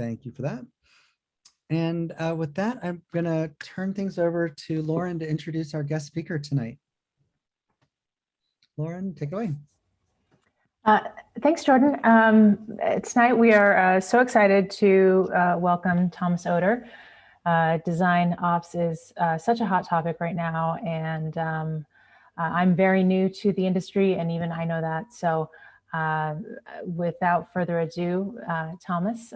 Thank you for that. And with that, I'm going to turn things over to Lauren to introduce our guest speaker tonight. Lauren, take it away. Thanks, Jordan. Tonight we are so excited to welcome Thomas Oder. Design ops is such a hot topic right now, and I'm very new to the industry, and even I know that. So without further ado, Thomas,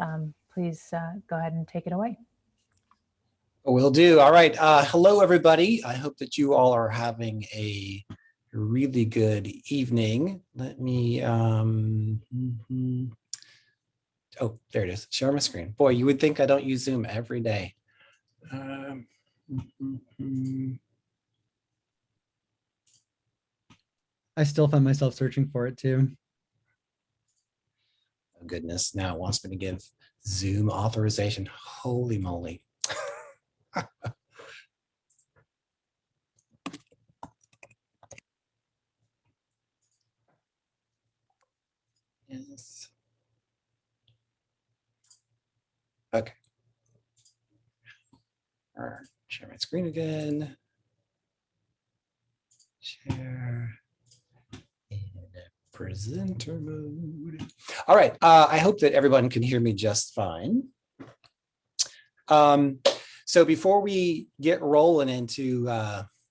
please go ahead and take it away. Will do. All right. Hello, everybody. I hope that you all are having a really good evening. Let me, oh, there it is. Share my screen. Boy, you would think I don't use Zoom every day. I still find myself searching for it too. Oh, goodness. Now it wants me to give Zoom authorization. Holy moly. Yes. Okay. All right. Share my screen again. Share in presenter mode. All right. I hope that everyone can hear me just fine. So before we get rolling into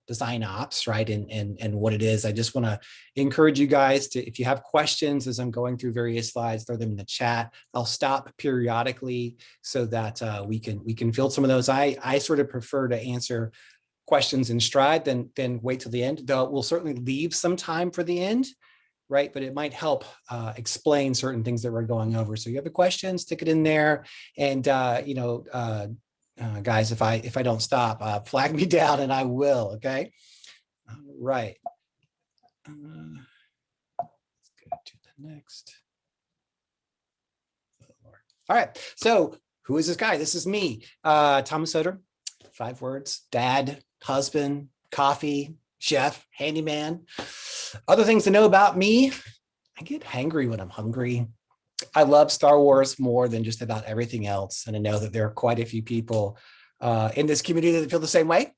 design ops, right, and what it is, I just want to encourage you guys to, if you have questions as I'm going through various slides, throw them in the chat. I'll stop periodically so that we can field some of those. I sort of prefer to answer questions in stride than wait till the end, though we'll certainly leave some time for the end, right? But it might help explain certain things that we're going over. So you have a question, stick it in there, and you know, guys, if I don't stop, flag me down and I will. Okay. All right. Let's go to the next. All right. So who is this guy? This is me, Thomas Oder. 5 words: dad, husband, coffee, chef, handyman. Other things to know about me: I get hangry when I'm hungry. I love Star Wars more than just about everything else. And I know that there are quite a few people in this community that feel the same way.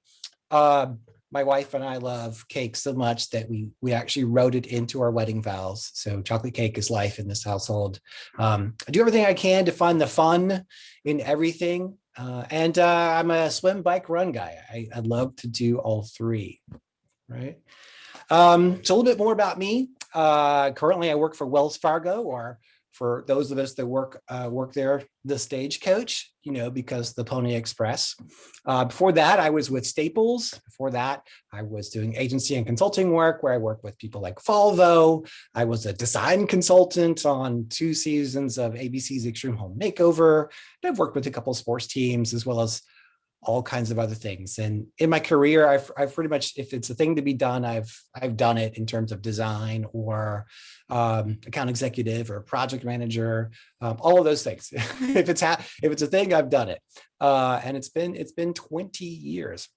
My wife and I love cake so much that we actually wrote it into our wedding vows. So chocolate cake is life in this household. I do everything I can to find the fun in everything. And I'm a swim, bike, run guy. I love to do all 3, right? So a little bit more about me. Currently, I work for Wells Fargo, or for those of us that work there, the Stagecoach, you know, because the Pony Express. Before that, I was with Staples. Before that, I was doing agency and consulting work where I worked with people like Volvo. I was a design consultant on 2 seasons of ABC's Extreme Home Makeover. And I've worked with a couple of sports teams as well as all kinds of other things. And in my career, I've pretty much, if it's a thing to be done, I've done it in terms of design or account executive or project manager, all of those things. if it's a thing, I've done it. And it's been 20 years.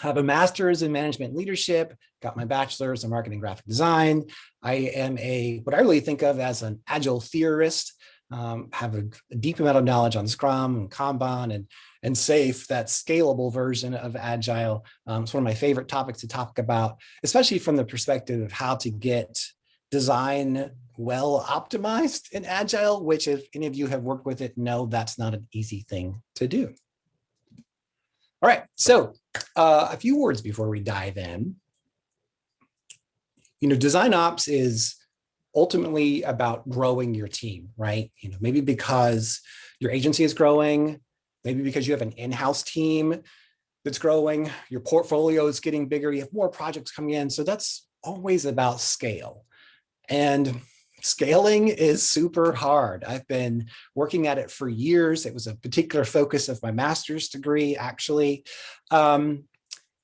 I have a master's in management leadership, got my bachelor's in marketing graphic design. I am what I really think of as an agile theorist. Have a deep amount of knowledge on Scrum and Kanban and SAFe, that scalable version of Agile. It's one of my favorite topics to talk about, especially from the perspective of how to get design well optimized in Agile, which if any of you have worked with it, know that's not an easy thing to do. All right, so a few words before we dive in. You know, design ops is ultimately about growing your team, right? You know, maybe because your agency is growing, maybe because you have an in-house team that's growing, your portfolio is getting bigger, you have more projects coming in. So that's always about scale. And scaling is super hard. I've been working at it for years. It was a particular focus of my master's degree, actually. And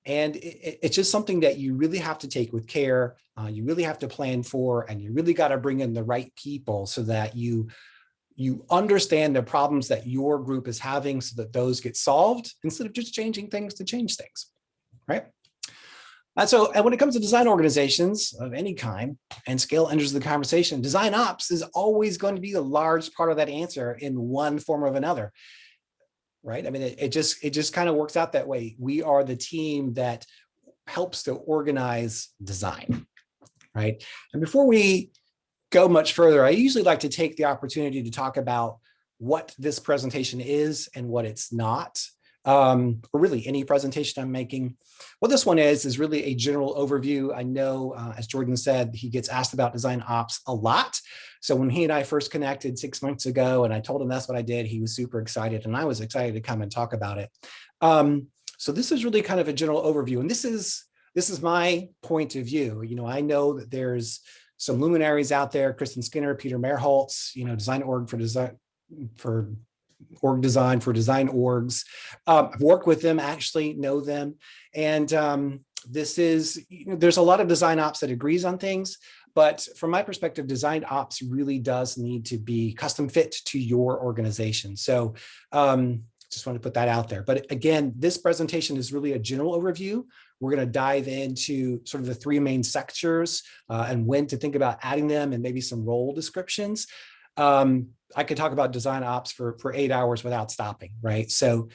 it's just something that you really have to take with care. You really have to plan for, and you really got to bring in the right people so that you understand the problems that your group is having so that those get solved instead of just changing things to change things, right? And when it comes to design organizations of any kind, and scale enters the conversation, design ops is always going to be a large part of that answer in one form or another, right? I mean, it just kind of works out that way. We are the team that helps to organize design, right? And before we go much further, I usually like to take the opportunity to talk about what this presentation is and what it's not. Or really any presentation I'm making. What this one is really a general overview. I know, as Jordan said, he gets asked about design ops a lot. So when he and I first connected 6 months ago and I told him that's what I did, he was super excited and I was excited to come and talk about it. So this is really kind of a general overview. And this is my point of view. You know, I know that there's some luminaries out there, Kristen Skinner, Peter Merholtz, you know, design org for design for design orgs. I've worked with them, actually know them. And this is, you know, there's a lot of design ops that agrees on things, but from my perspective, design ops really does need to be custom fit to your organization. So just want to put that out there. But again, this presentation is really a general overview. We're going to dive into sort of the three main sectors and when to think about adding them and maybe some role descriptions. I could talk about design ops for 8 hours without stopping, right? So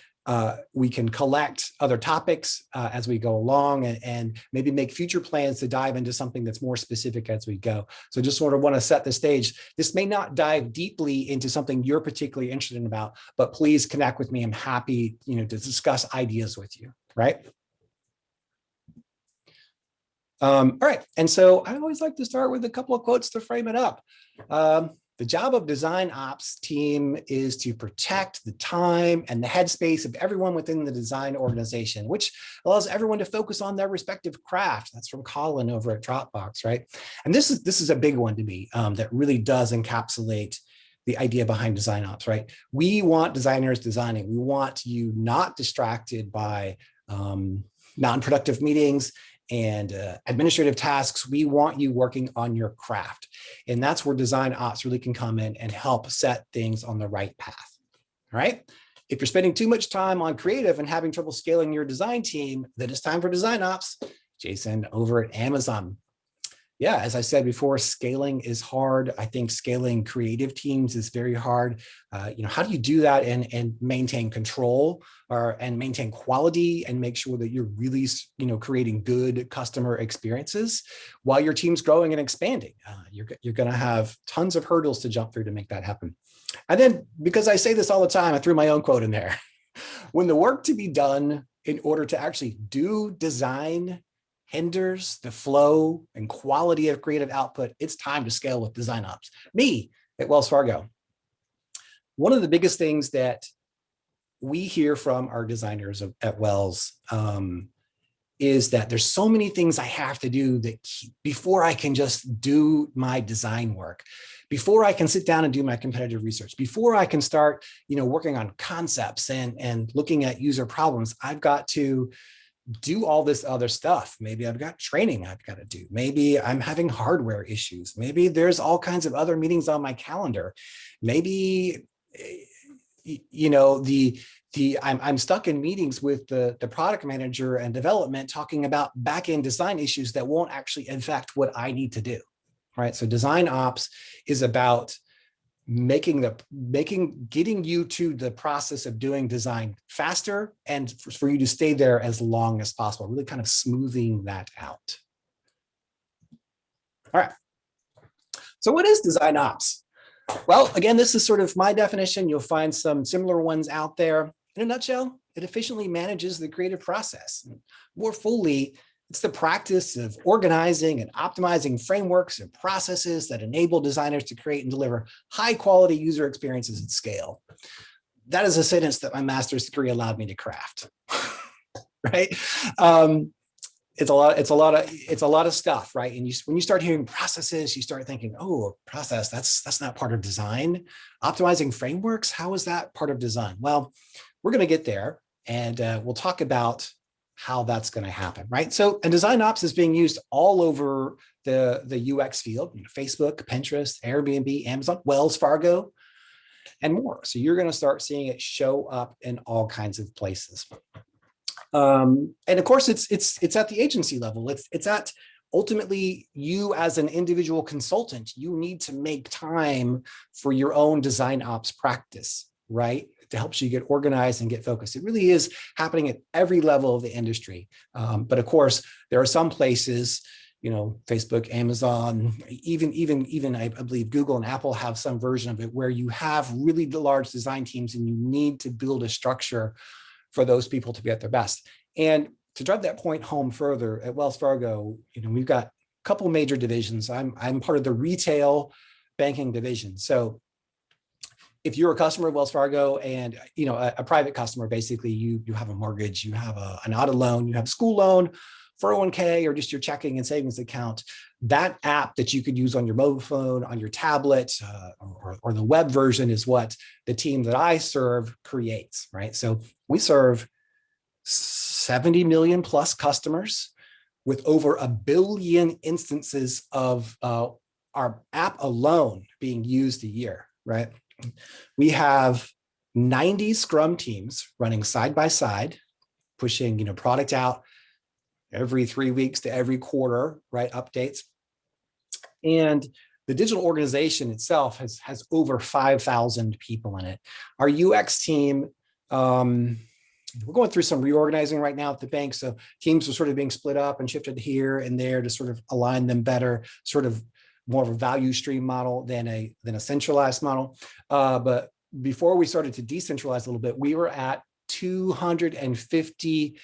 we can collect other topics as we go along and maybe make future plans to dive into something that's more specific as we go. So just sort of want to set the stage. This may not dive deeply into something you're particularly interested in about, but please connect with me. I'm happy, you know, to discuss ideas with you, right? All right, and so I always like to start with a couple of quotes to frame it up. The job of design ops team is to protect the time and the headspace of everyone within the design organization, which allows everyone to focus on their respective craft. That's from Colin over at Dropbox, right? And this is a big one to me that really does encapsulate the idea behind design ops, right? We want designers designing. We want you not distracted by non-productive meetings and administrative tasks. We want you working on your craft. And that's where design ops really can come in and help set things on the right path, right? If you're spending too much time on creative and having trouble scaling your design team, then it's time for design ops. Jason over at Amazon. Yeah, as I said before, scaling is hard. I think scaling creative teams is very hard. You know, how do you do that and maintain control and maintain quality and make sure that you're really, you know, creating good customer experiences while your team's growing and expanding? You're going to have tons of hurdles to jump through to make that happen. And then, because I say this all the time, I threw my own quote in there. When the work to be done in order to actually do design hinders the flow and quality of creative output, it's time to scale with design ops. Me at Wells Fargo. One of the biggest things that we hear from our designers at Wells is that there's so many things I have to do that before I can just do my design work, before I can sit down and do my competitive research, before I can start, you know, working on concepts and looking at user problems, I've got to do all this other stuff. Maybe I've got training I've got to do. Maybe I'm having hardware issues. Maybe there's all kinds of other meetings on my calendar. Maybe, you know, I'm stuck in meetings with the product manager and development talking about back-end design issues that won't actually affect what I need to do, right? So design ops is about getting you to the process of doing design faster and for you to stay there as long as possible, really kind of smoothing that out. All right. So what is design ops? Well, again, this is sort of my definition. You'll find some similar ones out there. In a nutshell, it efficiently manages the creative process. More fully, it's the practice of organizing and optimizing frameworks and processes that enable designers to create and deliver high quality user experiences at scale. That is a sentence that my master's degree allowed me to craft, right? It's a lot of stuff, right? And when you start hearing processes, you start thinking, oh, a process, that's not part of design. Optimizing frameworks, how is that part of design? Well, we're going to get there and we'll talk about how that's going to happen, right? So, and design ops is being used all over the UX field, you know, Facebook, Pinterest, Airbnb, Amazon, Wells Fargo, and more. So you're going to start seeing it show up in all kinds of places. And of course, it's at the agency level. It's at ultimately you as an individual consultant. You need to make time for your own design ops practice, right? To help you get organized and get focused. It really is happening at every level of the industry. But of course, there are some places, Facebook, Amazon, even I believe Google and Apple have some version of it where you have really large design teams and you need to build a structure for those people to be at their best. And to drive that point home further, at Wells Fargo, we've got a couple major divisions. I'm part of the retail banking division. So if you're a customer of Wells Fargo and a private customer, basically you have a mortgage, you have an auto loan, you have a school loan, 401k, or just your checking and savings account, that app that you could use on your mobile phone, on your tablet, or the web version is what the team that I serve creates, right? So we serve 70 million plus customers with over 1 billion instances of our app alone being used a year, right? We have 90 Scrum teams running side by side, pushing product out every 3 weeks to every quarter, right? Updates. And the digital organization itself has over 5,000 people in it. Our UX team, we're going through some reorganizing right now at the bank. So teams are sort of being split up and shifted here and there to sort of align them better, sort of more of a value stream model than a centralized model. But before we started to decentralize a little bit, we were at 250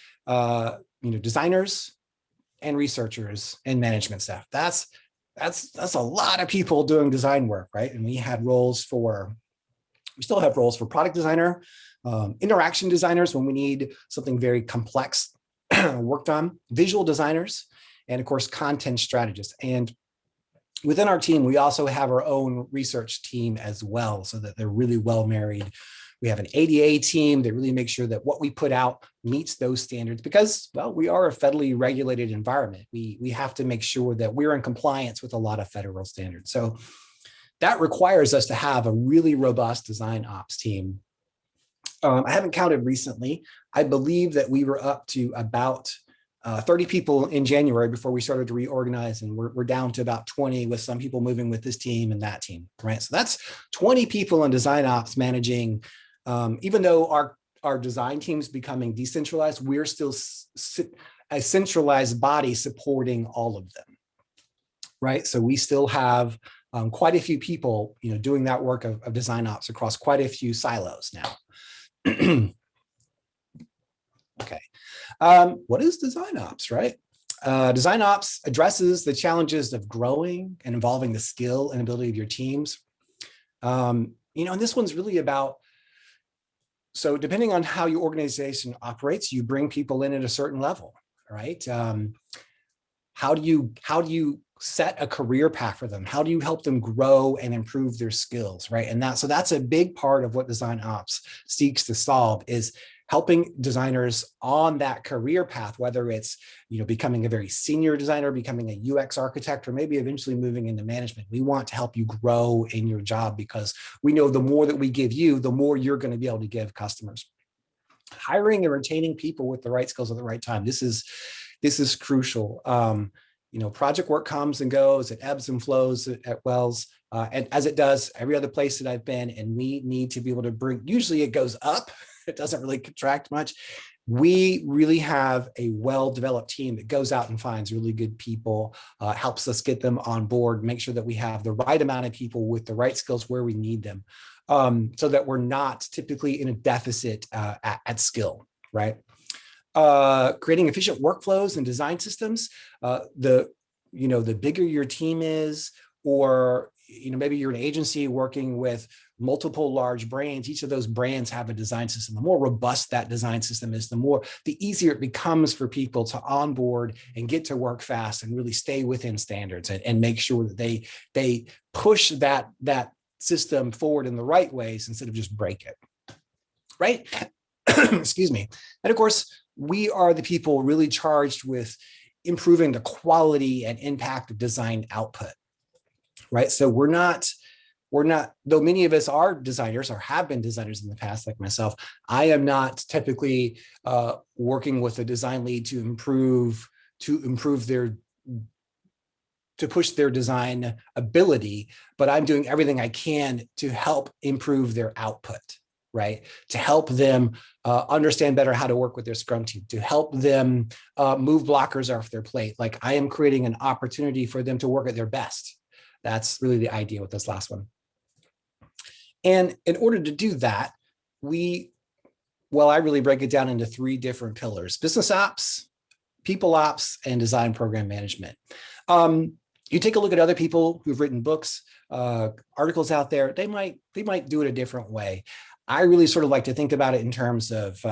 designers and researchers and management staff. That's a lot of people doing design work, right? And we still have roles for product designer, interaction designers when we need something very complex worked on, visual designers, and of course, content strategists. And within our team, we also have our own research team as well, so that they're really well married. We have an ADA team that really makes sure that what we put out meets those standards because, well, we are a federally regulated environment. We have to make sure that we're in compliance with a lot of federal standards. So that requires us to have a really robust design ops team. I haven't counted recently. I believe that we were up to about 30 people in January before we started to reorganize, and we're down to about 20 with some people moving with this team and that team, right? So that's 20 people in design ops managing, even though our design team's becoming decentralized, we're still a centralized body supporting all of them, right? So we still have quite a few people, doing that work of design ops across quite a few silos now. Okay. What is design ops, right? Design ops addresses the challenges of growing and involving the skill and ability of your teams. And this one's really about, so depending on how your organization operates, you bring people in at a certain level, right? How do you set a career path for them? How do you help them grow and improve their skills, right? And so that's a big part of what design ops seeks to solve, is helping designers on that career path, whether it's becoming a very senior designer, becoming a UX architect, or maybe eventually moving into management. We want to help you grow in your job because we know the more that we give you, the more you're going to be able to give customers. Hiring and retaining people with the right skills at the right time. This is crucial. Project work comes and goes, it ebbs and flows at Wells, and as it does every other place that I've been, and we need to be able to bring, usually it goes up, it doesn't really contract much. We really have a well-developed team that goes out and finds really good people, helps us get them on board, make sure that we have the right amount of people with the right skills where we need them, so that we're not typically in a deficit at skill, right? Creating efficient workflows and design systems. The bigger your team is, or maybe you're an agency working with multiple large brands, each of those brands have a design system. The more robust that design system is, the easier it becomes for people to onboard and get to work fast and really stay within standards and make sure that they push that system forward in the right ways instead of just break it, right? Excuse me. And of course, we are the people really charged with improving the quality and impact of design output, right? So we're not we're not, though many of us are designers or have been designers in the past, like myself, I am not typically working with a design lead to improve to push their design ability, but I'm doing everything I can to help improve their output, right? To help them understand better how to work with their Scrum team, to help them move blockers off their plate. Like I am creating an opportunity for them to work at their best. That's really the idea with this last one. And in order to do that, I really break it down into 3 different pillars: business ops, people ops, and design program management. You take a look at other people who've written books, articles out there, they might do it a different way. I really sort of like to think about it in terms of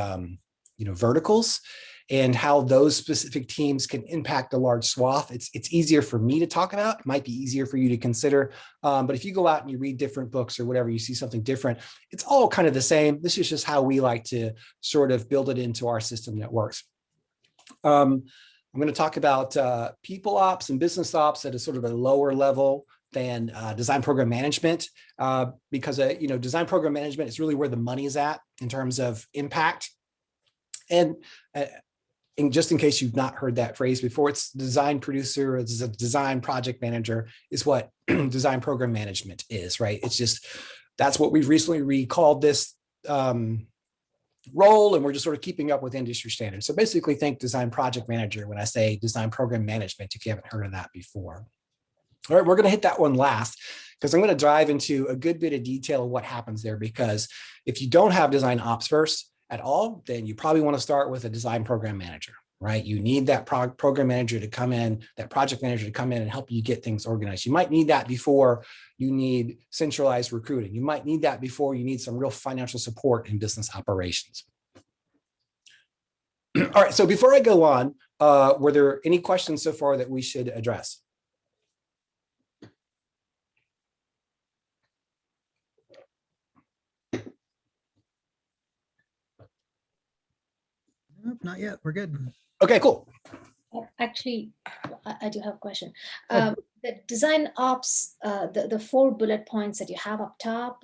verticals and how those specific teams can impact a large swath. It's easier for me to talk about, it might be easier for you to consider. But if you go out and you read different books or whatever, you see something different, it's all kind of the same. This is just how we like to sort of build it into our system that works. I'm going to talk about people ops and business ops at a sort of a lower level than design program management, because design program management is really where the money is at in terms of impact. And just in case you've not heard that phrase before, it's design producer, it's a design project manager is what design program management is, right? It's just, that's what we've recently recalled this role, and we're just sort of keeping up with industry standards. So basically think design project manager when I say design program management, if you haven't heard of that before. All right, we're going to hit that one last because I'm going to dive into a good bit of detail of what happens there, because if you don't have design ops first at all, then you probably want to start with a design program manager, right? You need that program manager to come in, that project manager to come in and help you get things organized. You might need that before you need centralized recruiting. You might need that before you need some real financial support in business operations. All right, so before I go on, were there any questions so far that we should address? Nope, not yet. We're good. Okay, cool. Actually, I do have a question. The design ops, the 4 bullet points that you have up top,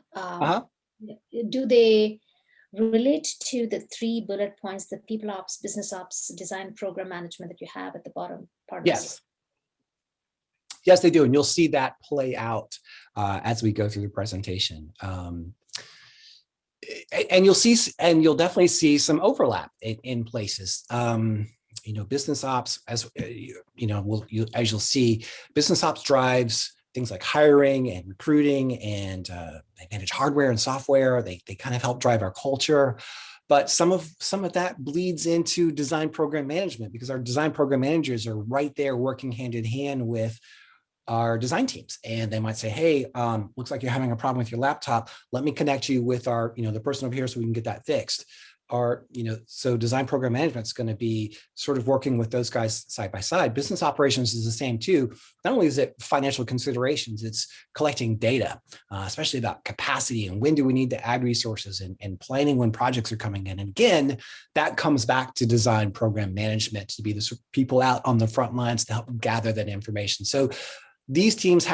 do they relate to the 3 bullet points, the people ops, business ops, design program management that you have at the bottom part? Yes. Yes, they do. And you'll see that play out as we go through the presentation. And you'll definitely see some overlap in places. Business ops, as as you'll see, business ops drives things like hiring and recruiting, and they manage hardware and software. They kind of help drive our culture. But some of that bleeds into design program management, because our design program managers are right there working hand in hand with our design teams, and they might say, hey, looks like you're having a problem with your laptop. Let me connect you with our, the person over here so we can get that fixed. Or, so design program management is going to be sort of working with those guys side by side. Business operations is the same too. Not only is it financial considerations, it's collecting data, especially about capacity and when do we need to add resources, and planning when projects are coming in. And again, that comes back to design program management to be the people out on the front lines to help gather that information. So these teams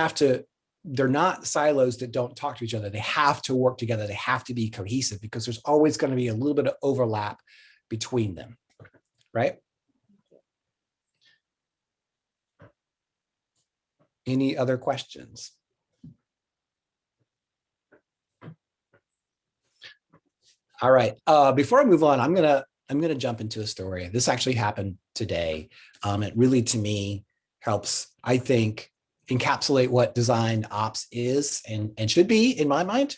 they're not silos that don't talk to each other. They have to work together. They have to be cohesive, because there's always going to be a little bit of overlap between them, right? Any other questions? All right. Before I move on, I'm gonna jump into a story. This actually happened today. It really, to me, helps, I think, encapsulate what design ops is and should be in my mind.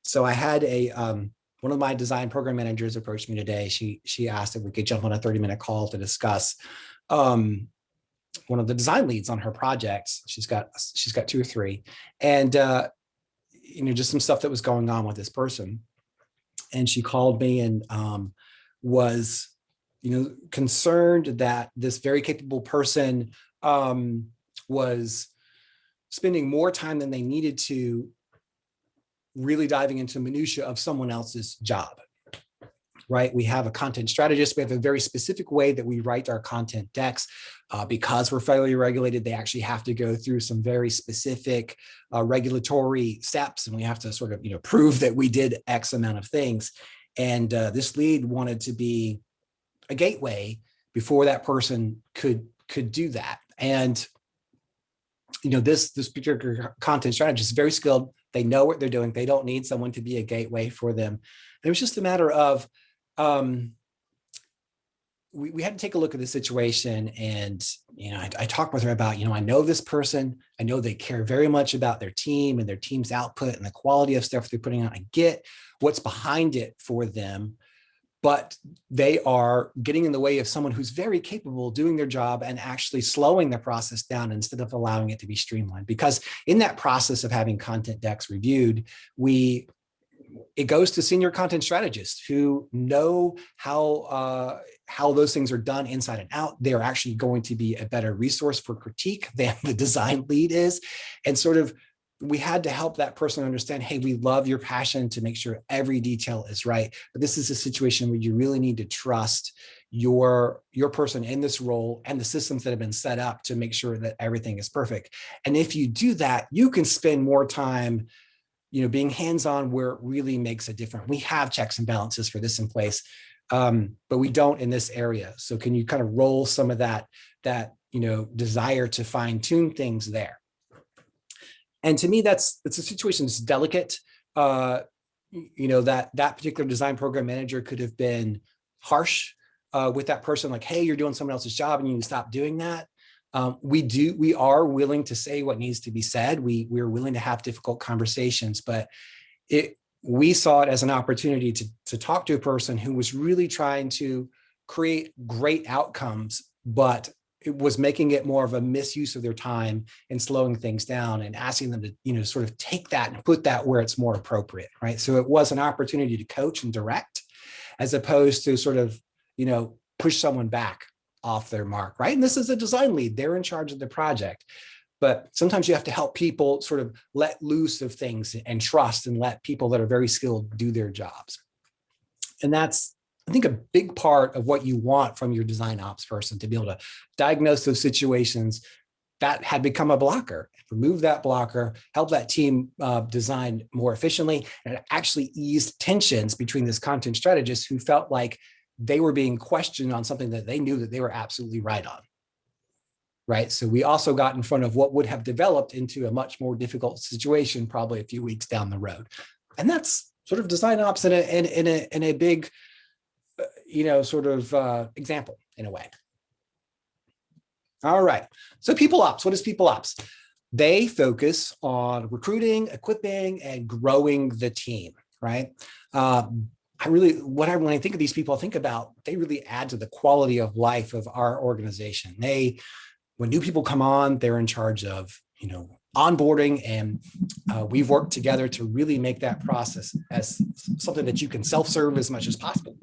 So I had one of my design program managers approached me today. She asked if we could jump on a 30-minute call to discuss one of the design leads on her projects. She's got 2 or 3, and just some stuff that was going on with this person. And she called me and was concerned that this very capable person was spending more time than they needed to really diving into minutia of someone else's job. right? We have a content strategist. We have a very specific way that we write our content decks. Because we're federally regulated, they actually have to go through some very specific regulatory steps, and we have to sort of, prove that we did X amount of things. And this lead wanted to be a gateway before that person could do that. And this particular content strategist is very skilled. They know what they're doing. They don't need someone to be a gateway for them. And it was just a matter of we had to take a look at the situation, and I talked with her about, I know this person, I know they care very much about their team and their team's output and the quality of stuff they're putting out. I get what's behind it for them, but they are getting in the way of someone who's very capable of doing their job and actually slowing the process down instead of allowing it to be streamlined. Because in that process of having content decks reviewed, it goes to senior content strategists who know how those things are done inside and out. They're actually going to be a better resource for critique than the design lead is. And sort of, we had to help that person understand, hey, we love your passion to make sure every detail is right, but this is a situation where you really need to trust your person in this role and the systems that have been set up to make sure that everything is perfect. And if you do that, you can spend more time being hands-on where it really makes a difference. We have checks and balances for this in place, but we don't in this area. So can you kind of roll some of that desire to fine-tune things there? And to me, it's a situation that's delicate. That particular design program manager could have been harsh with that person, like, hey, you're doing someone else's job and you need to stop doing that. We are willing to say what needs to be said. We're willing to have difficult conversations, but we saw it as an opportunity to talk to a person who was really trying to create great outcomes, but it was making it more of a misuse of their time and slowing things down and asking them to, sort of take that and put that where it's more appropriate, right? So it was an opportunity to coach and direct, as opposed to sort of, push someone back off their mark, right? And this is a design lead. They're in charge of the project. But sometimes you have to help people sort of let loose of things and trust and let people that are very skilled do their jobs. And that's, I think, a big part of what you want from your design ops person, to be able to diagnose those situations that had become a blocker, remove that blocker, help that team design more efficiently, and it actually eased tensions between this content strategist who felt like they were being questioned on something that they knew that they were absolutely right on. Right. So we also got in front of what would have developed into a much more difficult situation, probably a few weeks down the road. And that's sort of design ops in a big, example in a way. All right. So people ops, what is people ops? They focus on recruiting, equipping, and growing the team, right? When I think of these people, I think about, they really add to the quality of life of our organization. When new people come on, they're in charge of, onboarding, and we've worked together to really make that process as something that you can self-serve as much as possible,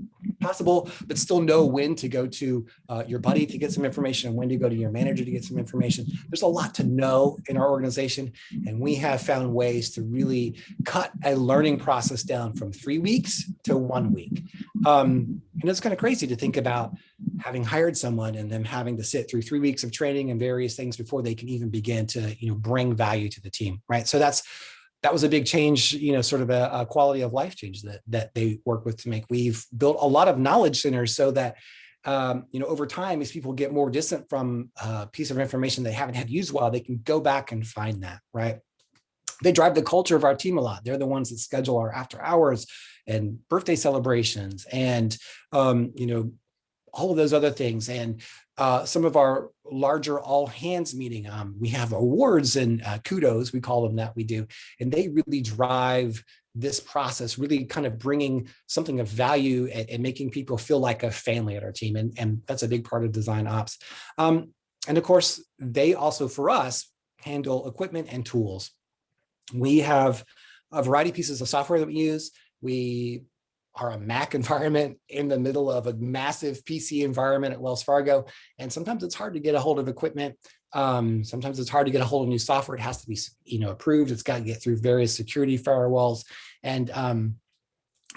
but still know when to go to your buddy to get some information and when to go to your manager to get some information. There's a lot to know in our organization, and we have found ways to really cut a learning process down from 3 weeks to 1 week. And it's kind of crazy to think about having hired someone and them having to sit through 3 weeks of training and various things before they can even begin to, bring value to the team, right? So that was a big change, sort of a quality of life change that they work with to make. We've built a lot of knowledge centers so that, over time, as people get more distant from a piece of information they haven't had used while, they can go back and find that, right? They drive the culture of our team a lot. They're the ones that schedule our after hours and birthday celebrations and, all of those other things. And some of our larger all hands meeting, we have awards and kudos, we call them, that we do. And they really drive this process, really kind of bringing something of value and making people feel like a family at our team. And that's a big part of design ops. And of course, they also, for us, handle equipment and tools. We have a variety of pieces of software that we use. We are a Mac environment in the middle of a massive PC environment at Wells Fargo. And sometimes it's hard to get a hold of equipment. Sometimes it's hard to get a hold of new software. It has to be, approved. It's got to get through various security firewalls. And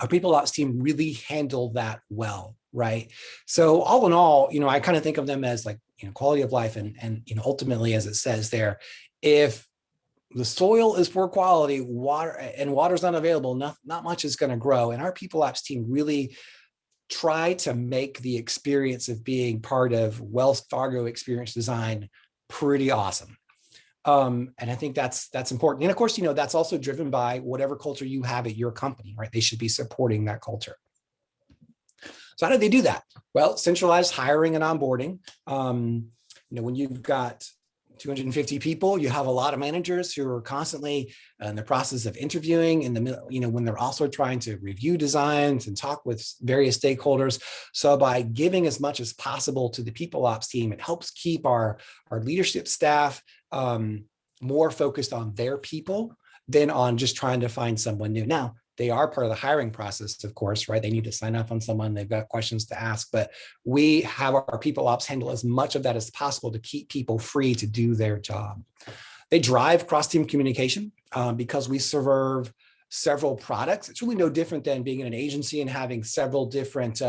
our people ops team really handle that well, right? So all in all, I kind of think of them as like, quality of life, and ultimately, as it says there, if the soil is poor quality, water's not available, not much is going to grow. And our people ops team really try to make the experience of being part of Wells Fargo Experience Design pretty awesome. And I think that's important. And of course, that's also driven by whatever culture you have at your company, right? They should be supporting that culture. So how do they do that? Well, centralized hiring and onboarding. When you've got 250 people, you have a lot of managers who are constantly in the process of interviewing in the middle, when they're also trying to review designs and talk with various stakeholders. So by giving as much as possible to the people ops team, it helps keep our leadership staff more focused on their people than on just trying to find someone new. Now, they are part of the hiring process, of course, right? They need to sign up on someone. They've got questions to ask, but we have our people ops handle as much of that as possible to keep people free to do their job. They drive cross-team communication because we serve several products. It's really no different than being in an agency and having several different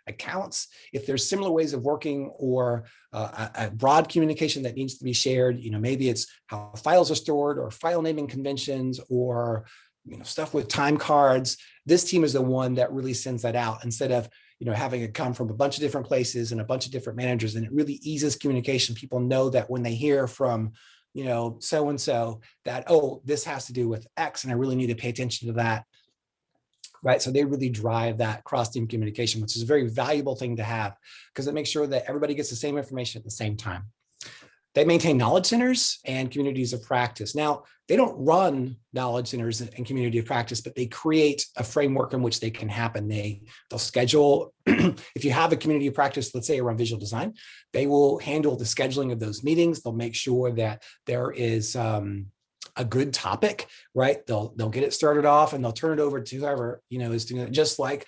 accounts. If there's similar ways of working or a broad communication that needs to be shared, maybe it's how files are stored or file naming conventions or stuff with time cards. This team is the one that really sends that out instead of, having it come from a bunch of different places and a bunch of different managers. And it really eases communication. People know that when they hear from, so-and-so that, oh, this has to do with X and I really need to pay attention to that. Right. So they really drive that cross-team communication, which is a very valuable thing to have because it makes sure that everybody gets the same information at the same time. They maintain knowledge centers and communities of practice. Now, they don't run knowledge centers and community of practice, but they create a framework in which they can happen. They'll schedule, if you have a community of practice, let's say around visual design, they will handle the scheduling of those meetings. They'll make sure that there is a good topic, right? They'll get it started off and they'll turn it over to whoever, is doing it, just like,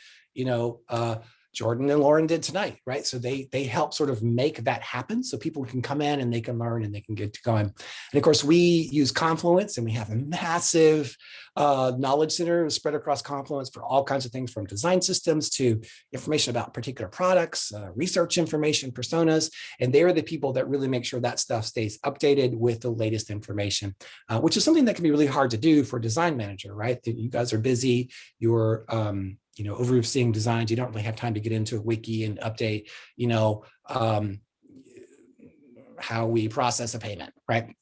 Jordan and Lauren did tonight, right? So they help sort of make that happen so people can come in and they can learn and they can get to going. And of course, we use Confluence and we have a massive knowledge center spread across Confluence for all kinds of things from design systems to information about particular products, research information, personas. And they are the people that really make sure that stuff stays updated with the latest information, which is something that can be really hard to do for a design manager, right? You guys are busy, you're overseeing designs. You don't really have time to get into a wiki and update, how we process a payment, right?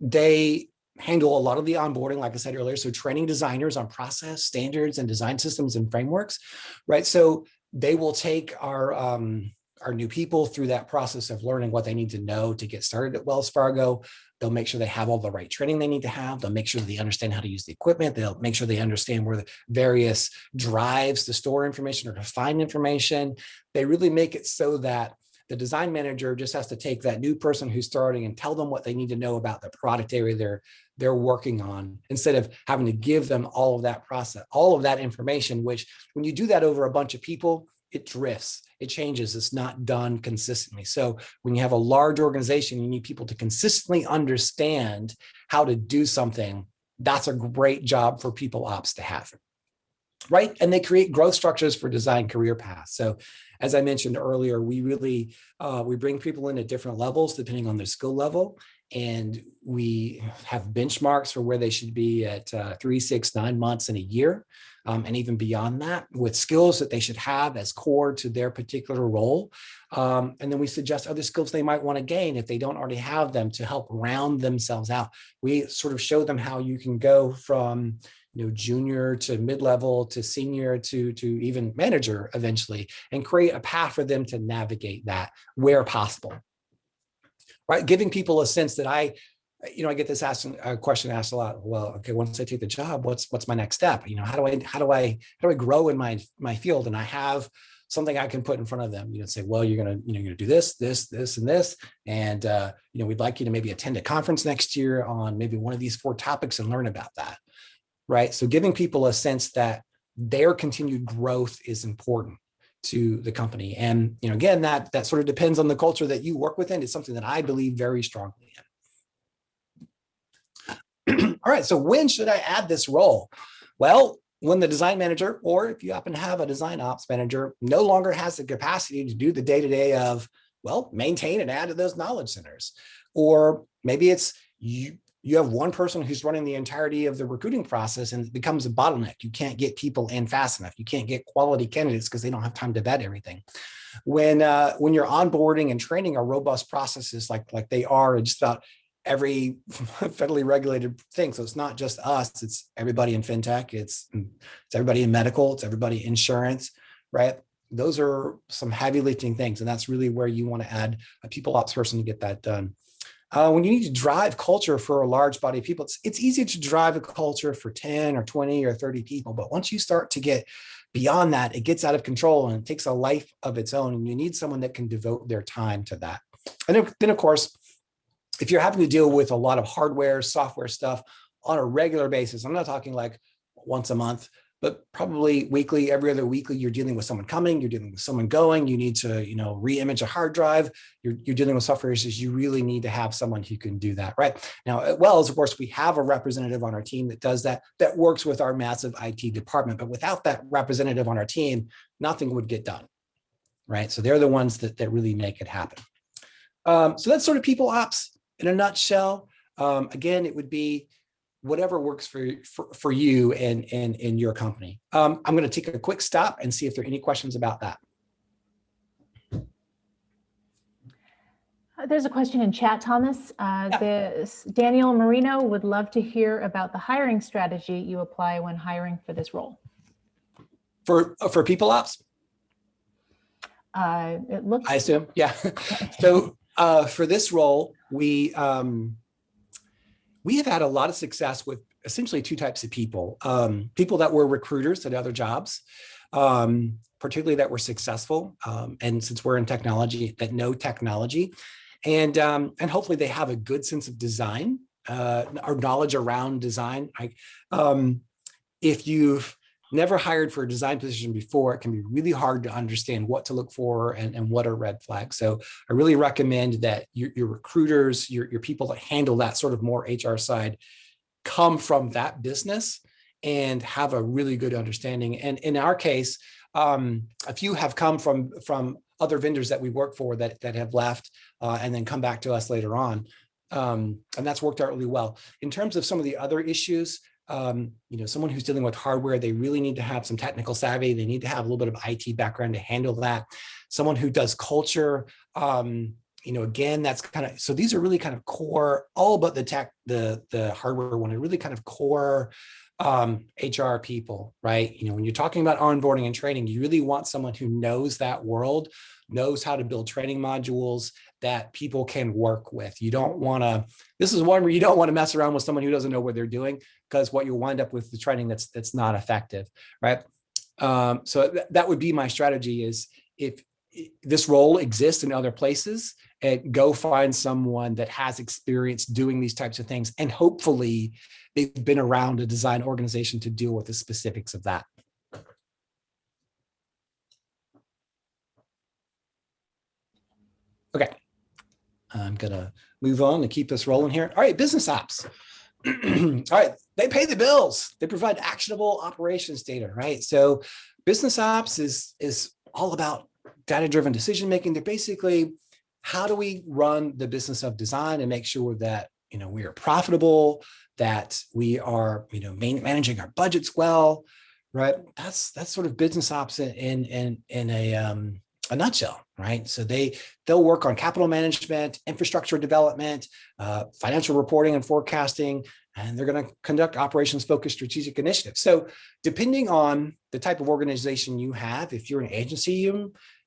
They handle a lot of the onboarding, like I said earlier. So training designers on process, standards, and design systems and frameworks, right? So they will take our new people through that process of learning what they need to know to get started at Wells Fargo. They'll make sure they have all the right training they need to have. They'll make sure they understand how to use the equipment. They'll make sure they understand where the various drives to store information or to find information. They really make it so that the design manager just has to take that new person who's starting and tell them what they need to know about the product area they're working on, instead of having to give them all of that process, all of that information, which when you do that over a bunch of people, it drifts, it changes, it's not done consistently. So when you have a large organization, you need people to consistently understand how to do something. That's a great job for people ops to have, right? And they create growth structures for design career paths. So as I mentioned earlier, we really, we bring people in at different levels depending on their skill level. And we have benchmarks for where they should be at 3, 6, 9 months and a year. And even beyond that, with skills that they should have as core to their particular role. And then we suggest other skills they might want to gain if they don't already have them to help round themselves out. We sort of show them how you can go from junior to mid-level to senior to even manager eventually, and create a path for them to navigate that where possible. Right, giving people a sense that I get this question asked a lot. Well, okay, once I take the job, what's my next step? How do I grow in my field? And I have something I can put in front of them. Say, well, you're gonna do this, and this, and we'd like you to maybe attend a conference next year on maybe one of these 4 topics and learn about that. Right. So giving people a sense that their continued growth is important to the company. And, again, that sort of depends on the culture that you work within. It's something that I believe very strongly in. All right. So when should I add this role? Well, when the design manager, or if you happen to have a design ops manager, no longer has the capacity to do the day-to-day of, well, maintain and add to those knowledge centers. Or maybe it's you have one person who's running the entirety of the recruiting process and it becomes a bottleneck. You can't get people in fast enough. You can't get quality candidates because they don't have time to vet everything. When you're onboarding and training our robust processes like they are just about every federally regulated thing. So it's not just us, it's everybody in fintech, it's everybody in medical, it's everybody in insurance, right? Those are some heavy lifting things. And that's really where you want to add a people ops person to get that done. When you need to drive culture for a large body of people, it's easy to drive a culture for 10 or 20 or 30 people. But once you start to get beyond that, it gets out of control and it takes a life of its own. And you need someone that can devote their time to that. And then, of course, if you're having to deal with a lot of hardware, software stuff on a regular basis, I'm not talking like once a month, but probably weekly, every other weekly, you're dealing with someone coming, you're dealing with someone going, you need to, re-image a hard drive, you're dealing with software issues, you really need to have someone who can do that, right? Now, at Wells, of course, we have a representative on our team that does that works with our massive IT department, but without that representative on our team, nothing would get done, right? So they're the ones that really make it happen. So that's sort of people ops in a nutshell. Again, it would be whatever works for you and in your company. I'm going to take a quick stop and see if there are any questions about that. There's a question in chat, Thomas. Daniel Marino would love to hear about the hiring strategy you apply when hiring for this role. For people ops? It looks. I assume, yeah. So for this role, we have had a lot of success with essentially two types of people. People that were recruiters at other jobs, particularly that were successful. And since we're in technology, that know technology. And hopefully they have a good sense of design or knowledge around design. If you've never hired for a design position before, it can be really hard to understand what to look for and what are red flags. So I really recommend that your recruiters, your people that handle that sort of more HR side, come from that business and have a really good understanding. And in our case, a few have come from other vendors that we work for that have left and then come back to us later on. And that's worked out really well. In terms of some of the other issues, someone who's dealing with hardware, they really need to have some technical savvy. They need to have a little bit of IT background to handle that. Someone who does culture, again, that's kind of, so these are really kind of core, all about the tech, the hardware one, are really kind of core HR people, right? When you're talking about onboarding and training, you really want someone who knows that world, knows how to build training modules that people can work with. You don't want to, this is one where you don't want to mess around with someone who doesn't know what they're doing, because what you'll wind up with the training that's not effective, right? So that would be my strategy, is if this role exists in other places, and go find someone that has experience doing these types of things. And hopefully they've been around a design organization to deal with the specifics of that. Okay, I'm gonna move on to keep this rolling here. All right, business ops. All right, they pay the bills. They provide actionable operations data, right? So business ops is all about data-driven decision-making. They're basically, how do we run the business of design and make sure that, we are profitable, that we are, managing our budgets well, right? That's sort of business ops in a nutshell, right? So they'll work on capital management, infrastructure development, financial reporting and forecasting, and they're going to conduct operations-focused strategic initiatives. So depending on the type of organization you have, if you're an agency,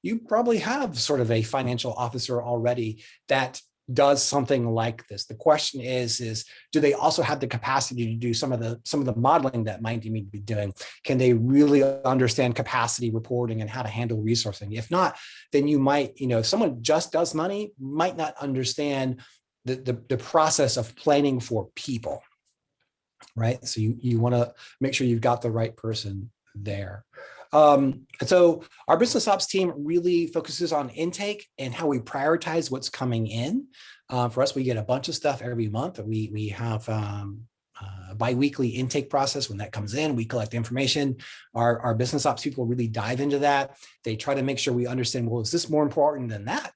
you probably have sort of a financial officer already that does something like this. The question is do they also have the capacity to do some of the modeling that might need to be doing? Can they really understand capacity reporting and how to handle resourcing? If not, then you might, if someone just does money, might not understand the process of planning for people, right? So you want to make sure you've got the right person there. And so our business ops team really focuses on intake and how we prioritize what's coming in. For us, we get a bunch of stuff every month. We have bi-weekly intake process. When that comes in, we collect information. Our business ops people really dive into that. They try to make sure we understand, well, is this more important than that?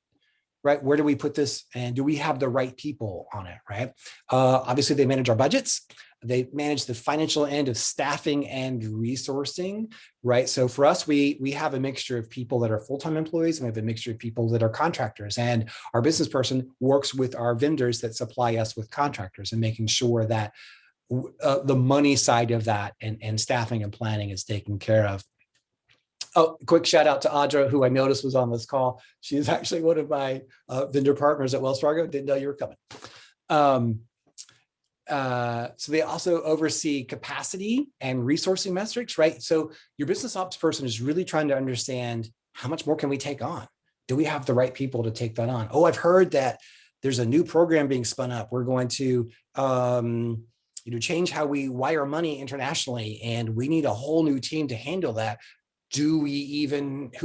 Right? Where do we put this? And do we have the right people on it? Right? Obviously, they manage our budgets. They manage the financial end of staffing and resourcing, right? So for us, we have a mixture of people that are full-time employees, and we have a mixture of people that are contractors. And our business person works with our vendors that supply us with contractors and making sure that the money side of that and staffing and planning is taken care of. Oh, quick shout out to Audra, who I noticed was on this call. She is actually one of my vendor partners at Wells Fargo. Didn't know you were coming. So they also oversee capacity and resourcing metrics, right? So your business ops person is really trying to understand how much more can we take on? Do we have the right people to take that on? Oh, I've heard that there's a new program being spun up. We're going to change how we wire money internationally, and we need a whole new team to handle that. Who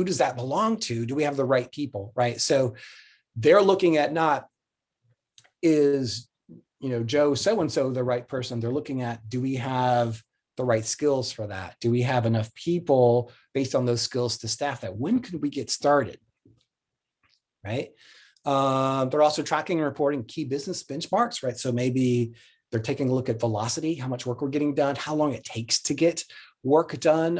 does that belong to? Do we have the right people, right? So they're looking at not is, Joe so-and-so the right person. They're looking at, do we have the right skills for that? Do we have enough people based on those skills to staff that? When could we get started, right? They're also tracking and reporting key business benchmarks, right? So maybe they're taking a look at velocity, how much work we're getting done, how long it takes to get work done,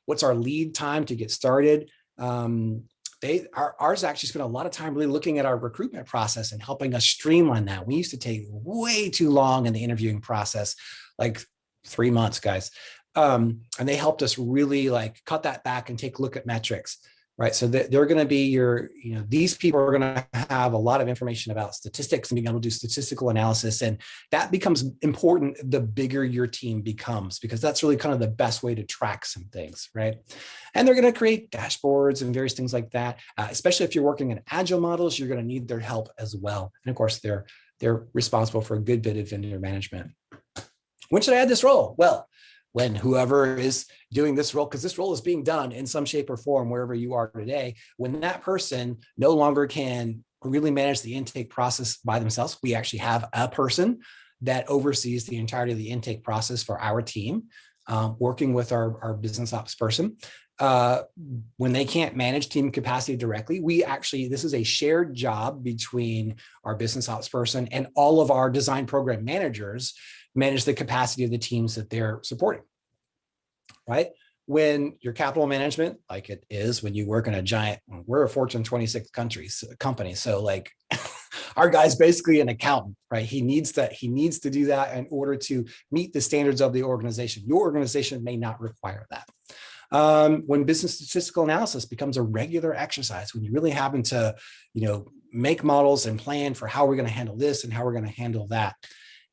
what's our lead time to get started. Ours actually spent a lot of time really looking at our recruitment process and helping us streamline that. We used to take way too long in the interviewing process, like 3 months, guys. And they helped us really cut that back and take a look at metrics, right? So they're going to be these people are going to have a lot of information about statistics and being able to do statistical analysis. And that becomes important the bigger your team becomes, because that's really kind of the best way to track some things, right? And they're going to create dashboards and various things like that. Especially if you're working in agile models, you're going to need their help as well. And of course, they're responsible for a good bit of vendor management. When should I add this role? Well, when whoever is doing this role, because this role is being done in some shape or form wherever you are today, when that person no longer can really manage the intake process by themselves, we actually have a person that oversees the entirety of the intake process for our team, working with our business ops person. When they can't manage team capacity directly, this is a shared job between our business ops person and all of our design program managers manage the capacity of the teams that they're supporting, right? When your capital management, like it is when you work in we're a Fortune 26 company. So our guy's basically an accountant, right? He needs to do that in order to meet the standards of the organization. Your organization may not require that. When business statistical analysis becomes a regular exercise, when you're really having to, make models and plan for how we're going to handle this and how we're going to handle that.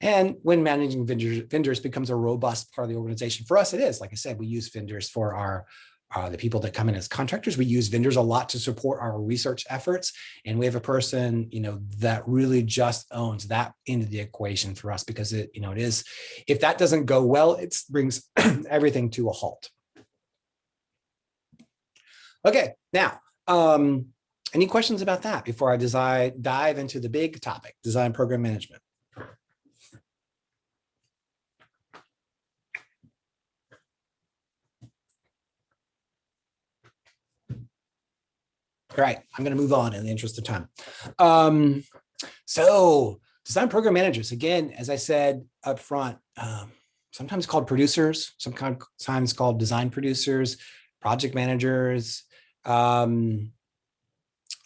And when managing vendors becomes a robust part of the organization. For us, it is. Like I said, we use vendors for the people that come in as contractors. We use vendors a lot to support our research efforts. And we have a person, that really just owns that end of the equation for us, because it is, if that doesn't go well, it brings everything to a halt. Okay, now, any questions about that before I dive into the big topic, design program management? All right, I'm going to move on in the interest of time. So design program managers, again, as I said up front, sometimes called producers, sometimes called design producers, project managers.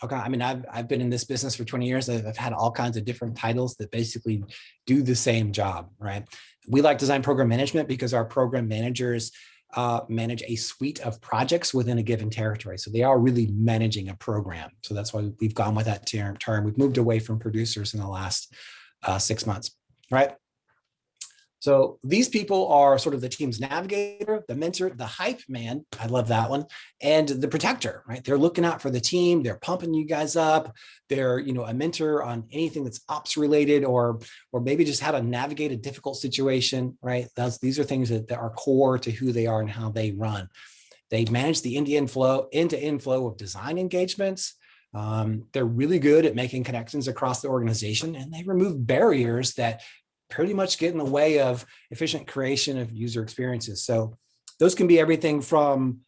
Okay, I mean, I've been in this business for 20 years. I've had all kinds of different titles that basically do the same job, right? We like design program management because our program managers manage a suite of projects within a given territory. So they are really managing a program. So that's why we've gone with that term. We've moved away from producers in the last 6 months, right? So these people are sort of the team's navigator, the mentor, the hype man, I love that one, and the protector, right? They're looking out for the team. They're pumping you guys up. They're, a mentor on anything that's ops related, or maybe just how to navigate a difficult situation, right? These are things that are core to who they are and how they run. They manage the end-to-end flow of design engagements. They're really good at making connections across the organization, and they remove barriers that pretty much get in the way of efficient creation of user experiences. So those can be everything from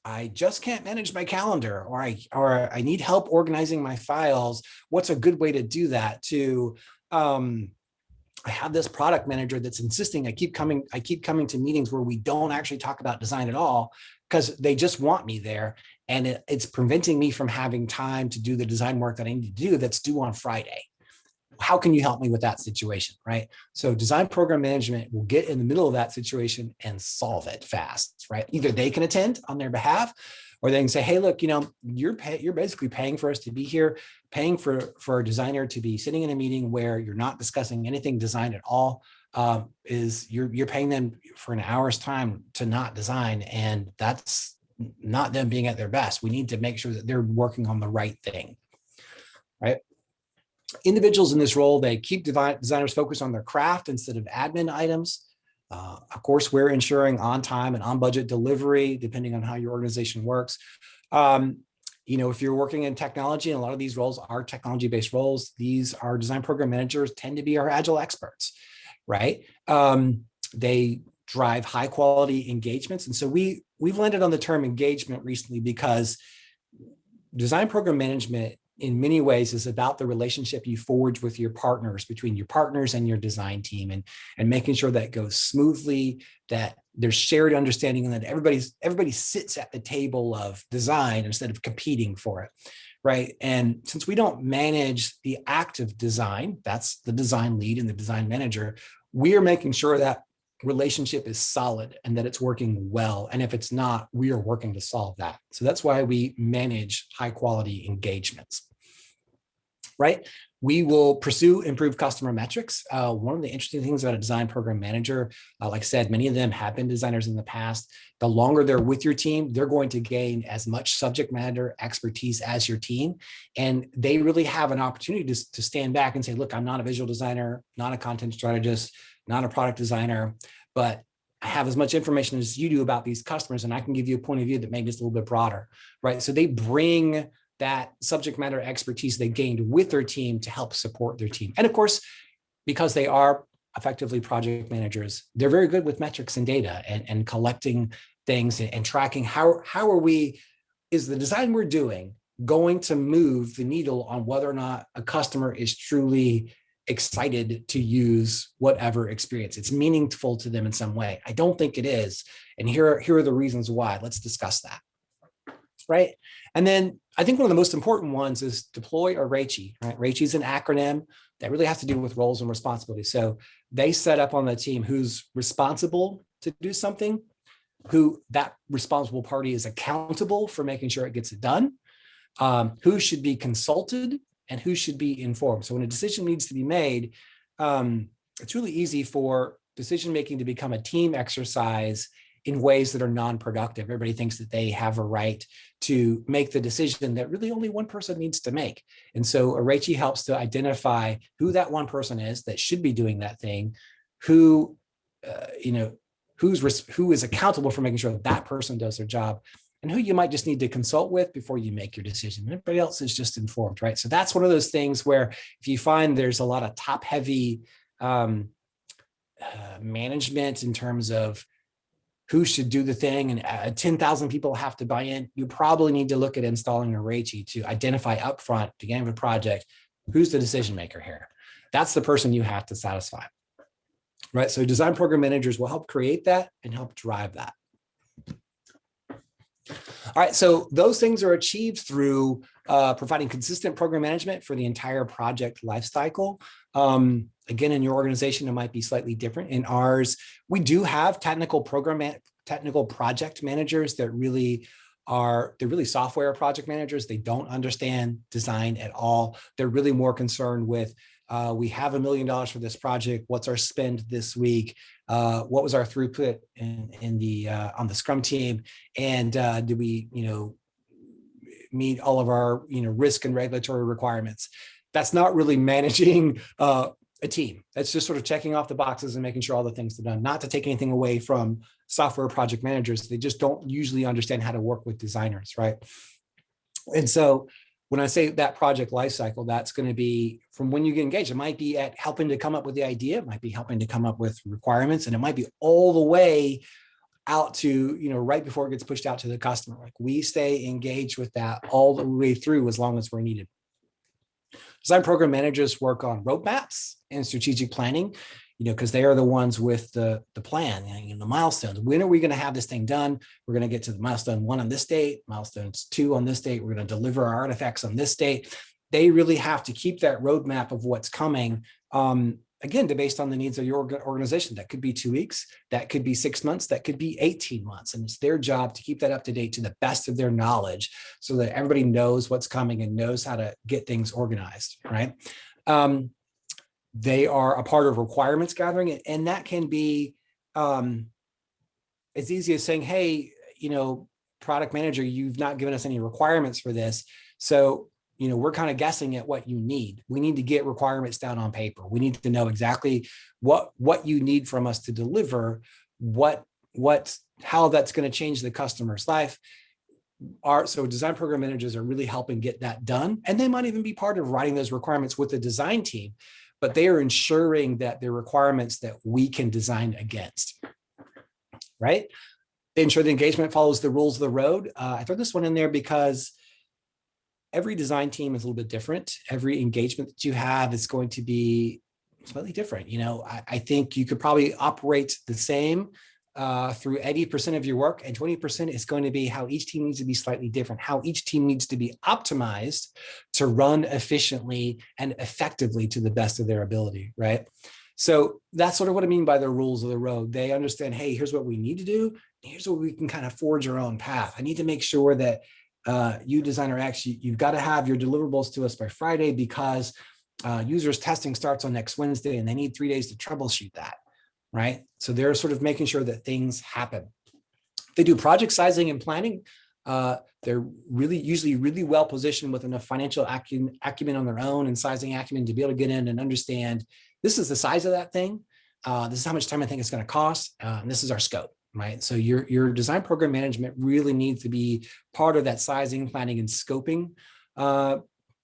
I just can't manage my calendar, or I need help organizing my files. What's a good way to do that? To I have this product manager that's insisting I keep coming to meetings where we don't actually talk about design at all because they just want me there. And it's preventing me from having time to do the design work that I need to do that's due on Friday. How can you help me with that situation, right? So design program management will get in the middle of that situation and solve it fast, right? Either they can attend on their behalf, or they can say, hey, look, you're basically paying for us to be here, paying for a designer to be sitting in a meeting where you're not discussing anything design at all. You're paying them for an hour's time to not design, and that's not them being at their best. We need to make sure that they're working on the right thing, right? Individuals in this role, they keep designers focused on their craft instead of admin items. Of course, we're ensuring on time and on budget delivery, depending on how your organization works. If you're working in technology, and a lot of these roles are technology-based roles, these are design program managers tend to be our agile experts, right? They drive high quality engagements. And so we've landed on the term engagement recently because design program management in many ways is about the relationship you forge with your partners, between your partners and your design team, and making sure that goes smoothly, that there's shared understanding, and that everybody sits at the table of design instead of competing for it, right? And since we don't manage the act of design, that's the design lead and the design manager, we are making sure that relationship is solid and that it's working well. And if it's not, we are working to solve that. So that's why we manage high quality engagements, right? We will pursue improved customer metrics. One of the interesting things about a design program manager, like I said, many of them have been designers in the past. The longer they're with your team, they're going to gain as much subject matter expertise as your team. And they really have an opportunity to stand back and say, look, I'm not a visual designer, not a content strategist, not a product designer, but I have as much information as you do about these customers, and I can give you a point of view that maybe is a little bit broader, right? So they bring that subject matter expertise they gained with their team to help support their team. And of course, because they are effectively project managers, they're very good with metrics and data and collecting things and tracking is the design we're doing going to move the needle on whether or not a customer is truly excited to use whatever experience. It's meaningful to them in some way. I don't think it is. And here are the reasons why. Let's discuss that. Right. And then I think one of the most important ones is deploy or RACHI, right? RACHI is an acronym that really has to do with roles and responsibilities. So they set up on the team who's responsible to do something, who that responsible party is accountable for making sure it gets it done, who should be consulted, and who should be informed. So when a decision needs to be made, it's really easy for decision-making to become a team exercise in ways that are non-productive. Everybody thinks that they have a right to make the decision that really only one person needs to make. And so a RACHI helps to identify who that one person is that should be doing that thing, who is accountable for making sure that person does their job, and who you might just need to consult with before you make your decision. Everybody else is just informed, right? So that's one of those things where if you find there's a lot of top-heavy management in terms of who should do the thing and 10,000 people have to buy in, you probably need to look at installing a RACHI to identify upfront, beginning of a project, who's the decision maker here. That's the person you have to satisfy, right? So design program managers will help create that and help drive that. All right, so those things are achieved through providing consistent program management for the entire project lifecycle. Again, in your organization, it might be slightly different. In ours, we do have technical project managers that they're really software project managers. They don't understand design at all. They're really more concerned with, we have $1 million for this project. What's our spend this week? What was our throughput on the Scrum team? And did we, meet all of our, risk and regulatory requirements? That's not really managing a team. That's just sort of checking off the boxes and making sure all the things are done. Not to take anything away from software project managers. They just don't usually understand how to work with designers, right? And so when I say that project lifecycle, that's going to be from when you get engaged. It might be at helping to come up with the idea, it might be helping to come up with requirements, and it might be all the way out to, right before it gets pushed out to the customer. Like, we stay engaged with that all the way through as long as we're needed. Design program managers work on roadmaps and strategic planning, because they are the ones with the plan, the milestones. When are we going to have this thing done? We're going to get to the milestone 1 on this date, milestones 2 on this date. We're going to deliver our artifacts on this date. They really have to keep that roadmap of what's coming, again, based on the needs of your organization. That could be 2 weeks, that could be 6 months, that could be 18 months. And it's their job to keep that up to date to the best of their knowledge so that everybody knows what's coming and knows how to get things organized, right? They are a part of requirements gathering, and that can be as easy as saying, hey, product manager, you've not given us any requirements for this. So, we're kind of guessing at what you need. We need to get requirements down on paper. We need to know exactly what you need from us to deliver, how that's going to change the customer's life. So design program managers are really helping get that done. And they might even be part of writing those requirements with the design team, but they are ensuring that they're requirements that we can design against, right? They ensure the engagement follows the rules of the road. I throw this one in there because every design team is a little bit different. Every engagement that you have is going to be slightly different. I think you could probably operate the same through 80% of your work, and 20% is going to be how each team needs to be slightly different, how each team needs to be optimized to run efficiently and effectively to the best of their ability, right? So that's sort of what I mean by the rules of the road. They understand, hey, here's what we need to do. Here's what we can kind of forge our own path. I need to make sure that you designer X, you've got to have your deliverables to us by Friday because users testing starts on next Wednesday and they need 3 days to troubleshoot that, right? So they're sort of making sure that things happen. They do project sizing and planning. They're usually really well positioned with enough financial acumen on their own and sizing acumen to be able to get in and understand, this is the size of that thing. This is how much time I think it's going to cost. And this is our scope, right? So your design program management really needs to be part of that sizing, planning, and scoping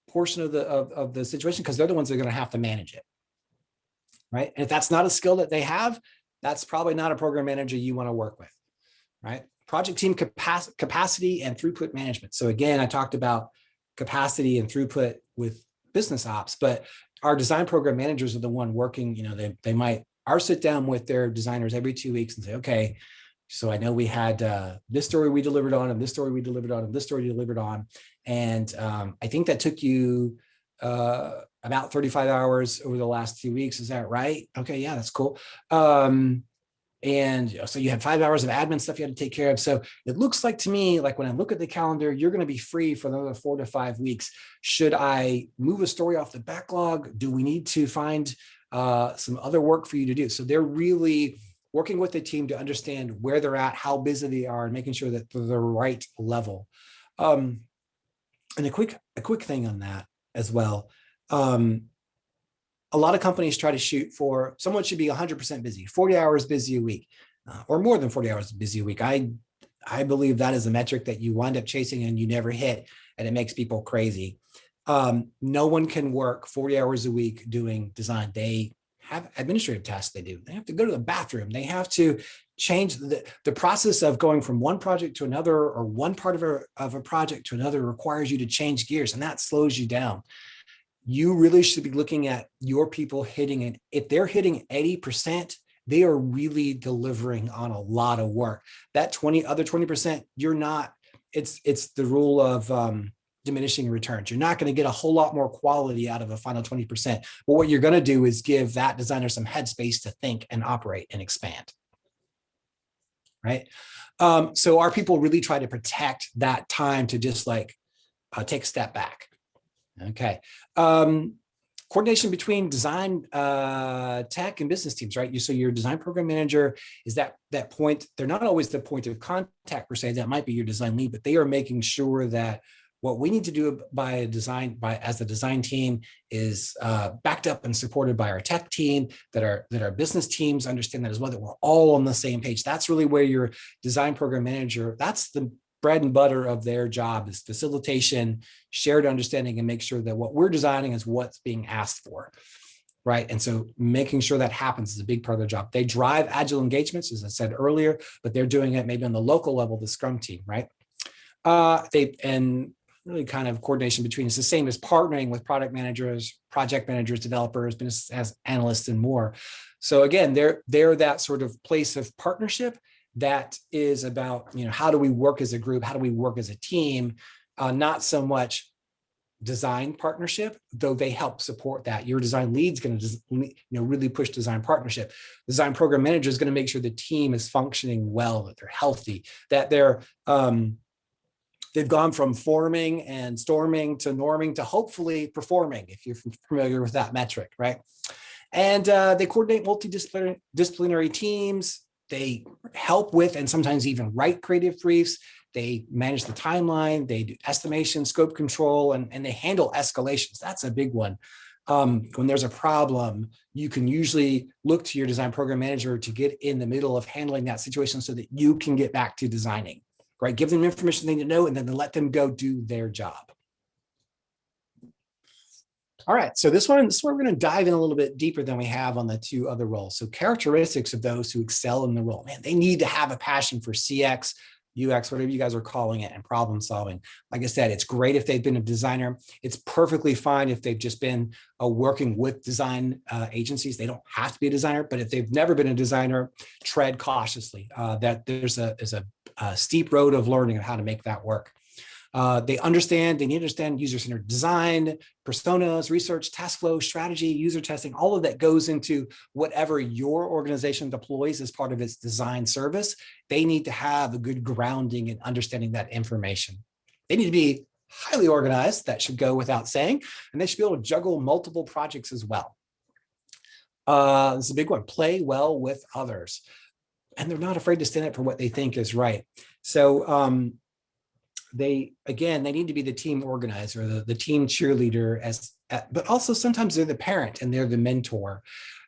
portion of the situation, because they're the ones that are going to have to manage it, right? And if that's not a skill that they have, that's probably not a program manager you want to work with, right? Project team capacity and throughput management. So again, I talked about capacity and throughput with business ops, but our design program managers are the one working, they might sit down with their designers every 2 weeks and say, okay, so I know we had this story we delivered on, and this story we delivered on, and this story we delivered on. And I think that took you about 35 hours over the last 2 weeks. Is that right? Okay, yeah, that's cool. And so you had 5 hours of admin stuff you had to take care of. So it looks like to me, like when I look at the calendar, you're going to be free for another 4 to 5 weeks. Should I move a story off the backlog? Do we need to find some other work for you to do? So they're really working with the team to understand where they're at, how busy they are, and making sure that they're the right level. And a quick thing on that as well. A lot of companies try to shoot for someone should be 100% busy, 40 hours busy a week, or more than 40 hours busy a week. I believe that is a metric that you wind up chasing and you never hit, and it makes people crazy. No one can work 40 hours a week doing design. They have administrative tasks they do. They have to go to the bathroom. They have to change the process of going from one project to another, or one part of a project to another requires you to change gears, and that slows you down. You really should be looking at your people hitting it. If they're hitting 80%, they are really delivering on a lot of work. That other 20%, you're not, it's the rule of diminishing returns. You're not going to get a whole lot more quality out of a final 20%. But what you're going to do is give that designer some headspace to think and operate and expand. Right. So our people really try to protect that time to just like take a step back. Okay. Coordination between design, tech, and business teams, right? So your design program manager is that point. They're not always the point of contact per se. That might be your design lead, but they are making sure that what we need to do as the design team is backed up and supported by our tech team, that our business teams understand that as well, that we're all on the same page. That's really where your design program manager, that's the bread and butter of their job is facilitation, shared understanding, and make sure that what we're designing is what's being asked for. Right. And so making sure that happens is a big part of their job. They drive agile engagements, as I said earlier, but they're doing it maybe on the local level, the Scrum team, right? And really kind of coordination between it's the same as partnering with product managers, project managers, developers, business analysts, and more. So again, they're that sort of place of partnership that is about, how do we work as a group? How do we work as a team? Not so much design partnership, though they help support that. Your design lead's going to really push design partnership. Design program manager is going to make sure the team is functioning well, that they're healthy, that they've gone from forming and storming to norming to hopefully performing, if you're familiar with that metric, right? And they coordinate multidisciplinary teams. They help with and sometimes even write creative briefs. They manage the timeline, they do estimation, scope control, and they handle escalations. That's a big one. When there's a problem, you can usually look to your design program manager to get in the middle of handling that situation so that you can get back to designing, right? Give them information they need to know and then let them go do their job. All right, so this one we're going to dive in a little bit deeper than we have on the two other roles. So characteristics of those who excel in the role, man, they need to have a passion for CX, UX, whatever you guys are calling it, and problem solving. Like I said, it's great if they've been a designer. It's perfectly fine if they've just been working with design agencies. They don't have to be a designer, but if they've never been a designer, tread cautiously. That there's a steep road of learning of how to make that work. They need to understand user-centered design, personas, research, task flow, strategy, user testing, all of that goes into whatever your organization deploys as part of its design service. They need to have a good grounding in understanding that information. They need to be highly organized, that should go without saying, and they should be able to juggle multiple projects as well. This is a big one, play well with others. And they're not afraid to stand up for what they think is right. So, they need to be the team organizer, the team cheerleader, but also sometimes they're the parent and they're the mentor.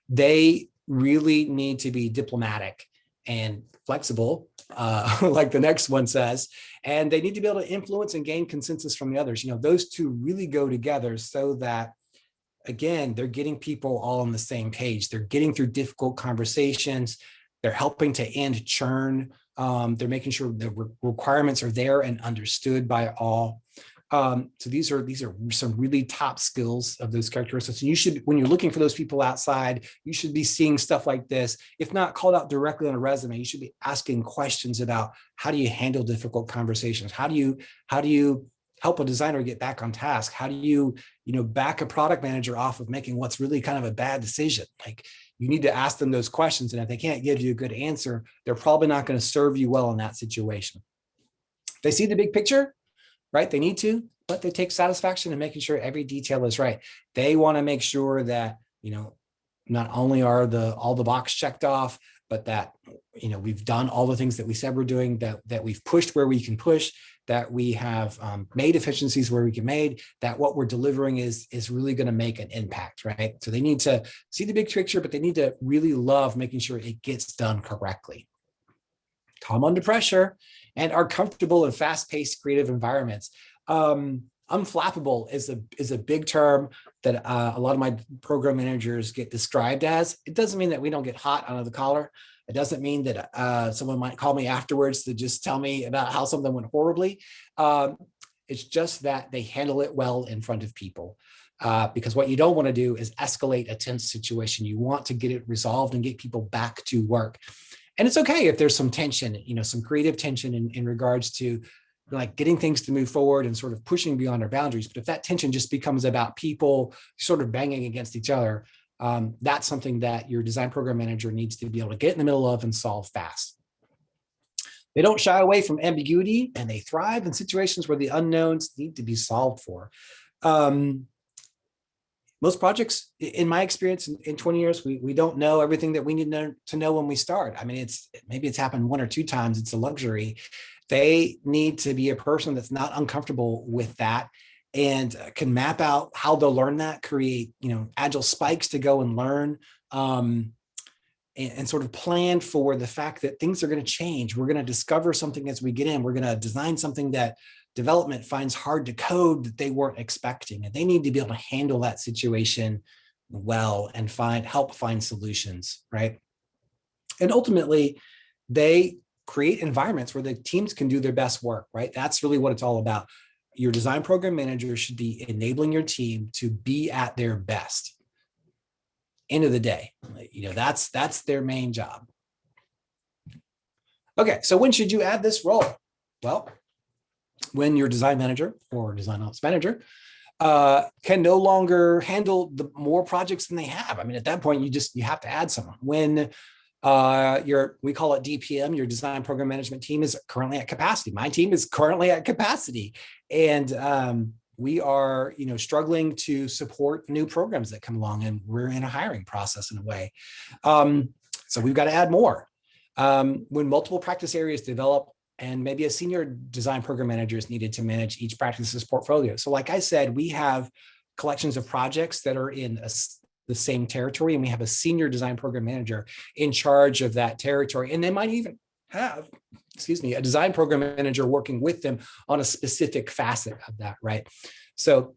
They really need to be diplomatic and flexible, like the next one says, and they need to be able to influence and gain consensus from the others. Those two really go together so that, again, they're getting people all on the same page. They're getting through difficult conversations. They're helping to end churn. They're making sure the requirements are there and understood by all. So these are some really top skills of those characteristics. And you should, when you're looking for those people outside, you should be seeing stuff like this. If not called out directly on a resume, you should be asking questions about how do you handle difficult conversations? How do you help a designer get back on task? How do you back a product manager off of making what's really kind of a bad decision? Like, you need to ask them those questions. And if they can't give you a good answer, they're probably not going to serve you well in that situation. They see the big picture, right? They need to, but they take satisfaction in making sure every detail is right. They want to make sure that, not only are all the box checked off, but that, we've done all the things that we said we're doing, that we've pushed where we can push, that we have made efficiencies where we can made, that what we're delivering is really going to make an impact, right? So they need to see the big picture, but they need to really love making sure it gets done correctly. Calm under pressure and are comfortable in fast-paced creative environments. Unflappable is a big term that a lot of my program managers get described as. It doesn't mean that we don't get hot under the collar. It doesn't mean that someone might call me afterwards to just tell me about how something went horribly. It's just that they handle it well in front of people. Because what you don't want to do is escalate a tense situation. You want to get it resolved and get people back to work. And it's okay if there's some tension, some creative tension in regards to like getting things to move forward and sort of pushing beyond our boundaries. But if that tension just becomes about people sort of banging against each other, that's something that your design program manager needs to be able to get in the middle of and solve fast. They don't shy away from ambiguity, and they thrive in situations where the unknowns need to be solved for. Most projects, in my experience, in 20 years, we don't know everything that we need to know when we start. I mean, maybe it's happened one or two times. It's a luxury. They need to be a person that's not uncomfortable with that and can map out how they'll learn that, create, agile spikes to go and learn. and sort of plan for the fact that things are going to change. We're going to discover something as we get in. We're going to design something that development finds hard to code that they weren't expecting. And they need to be able to handle that situation well and help find solutions, right? And ultimately, they create environments where the teams can do their best work, right? That's really what it's all about. Your design program manager should be enabling your team to be at their best. End of the day, that's their main job. Okay, so when should you add this role? Well, when your design manager or design ops manager can no longer handle the more projects than they have. I mean, at that point, you have to add someone. When we call it DPM, your design program management team is currently at capacity. My team is currently at capacity, and we are, struggling to support new programs that come along, and we're in a hiring process in a way. So we've got to add more. When multiple practice areas develop, and maybe a senior design program manager is needed to manage each practice's portfolio. So like I said, we have collections of projects that are in the same territory, and we have a senior design program manager in charge of that territory. And they might even have, a design program manager working with them on a specific facet of that, right? So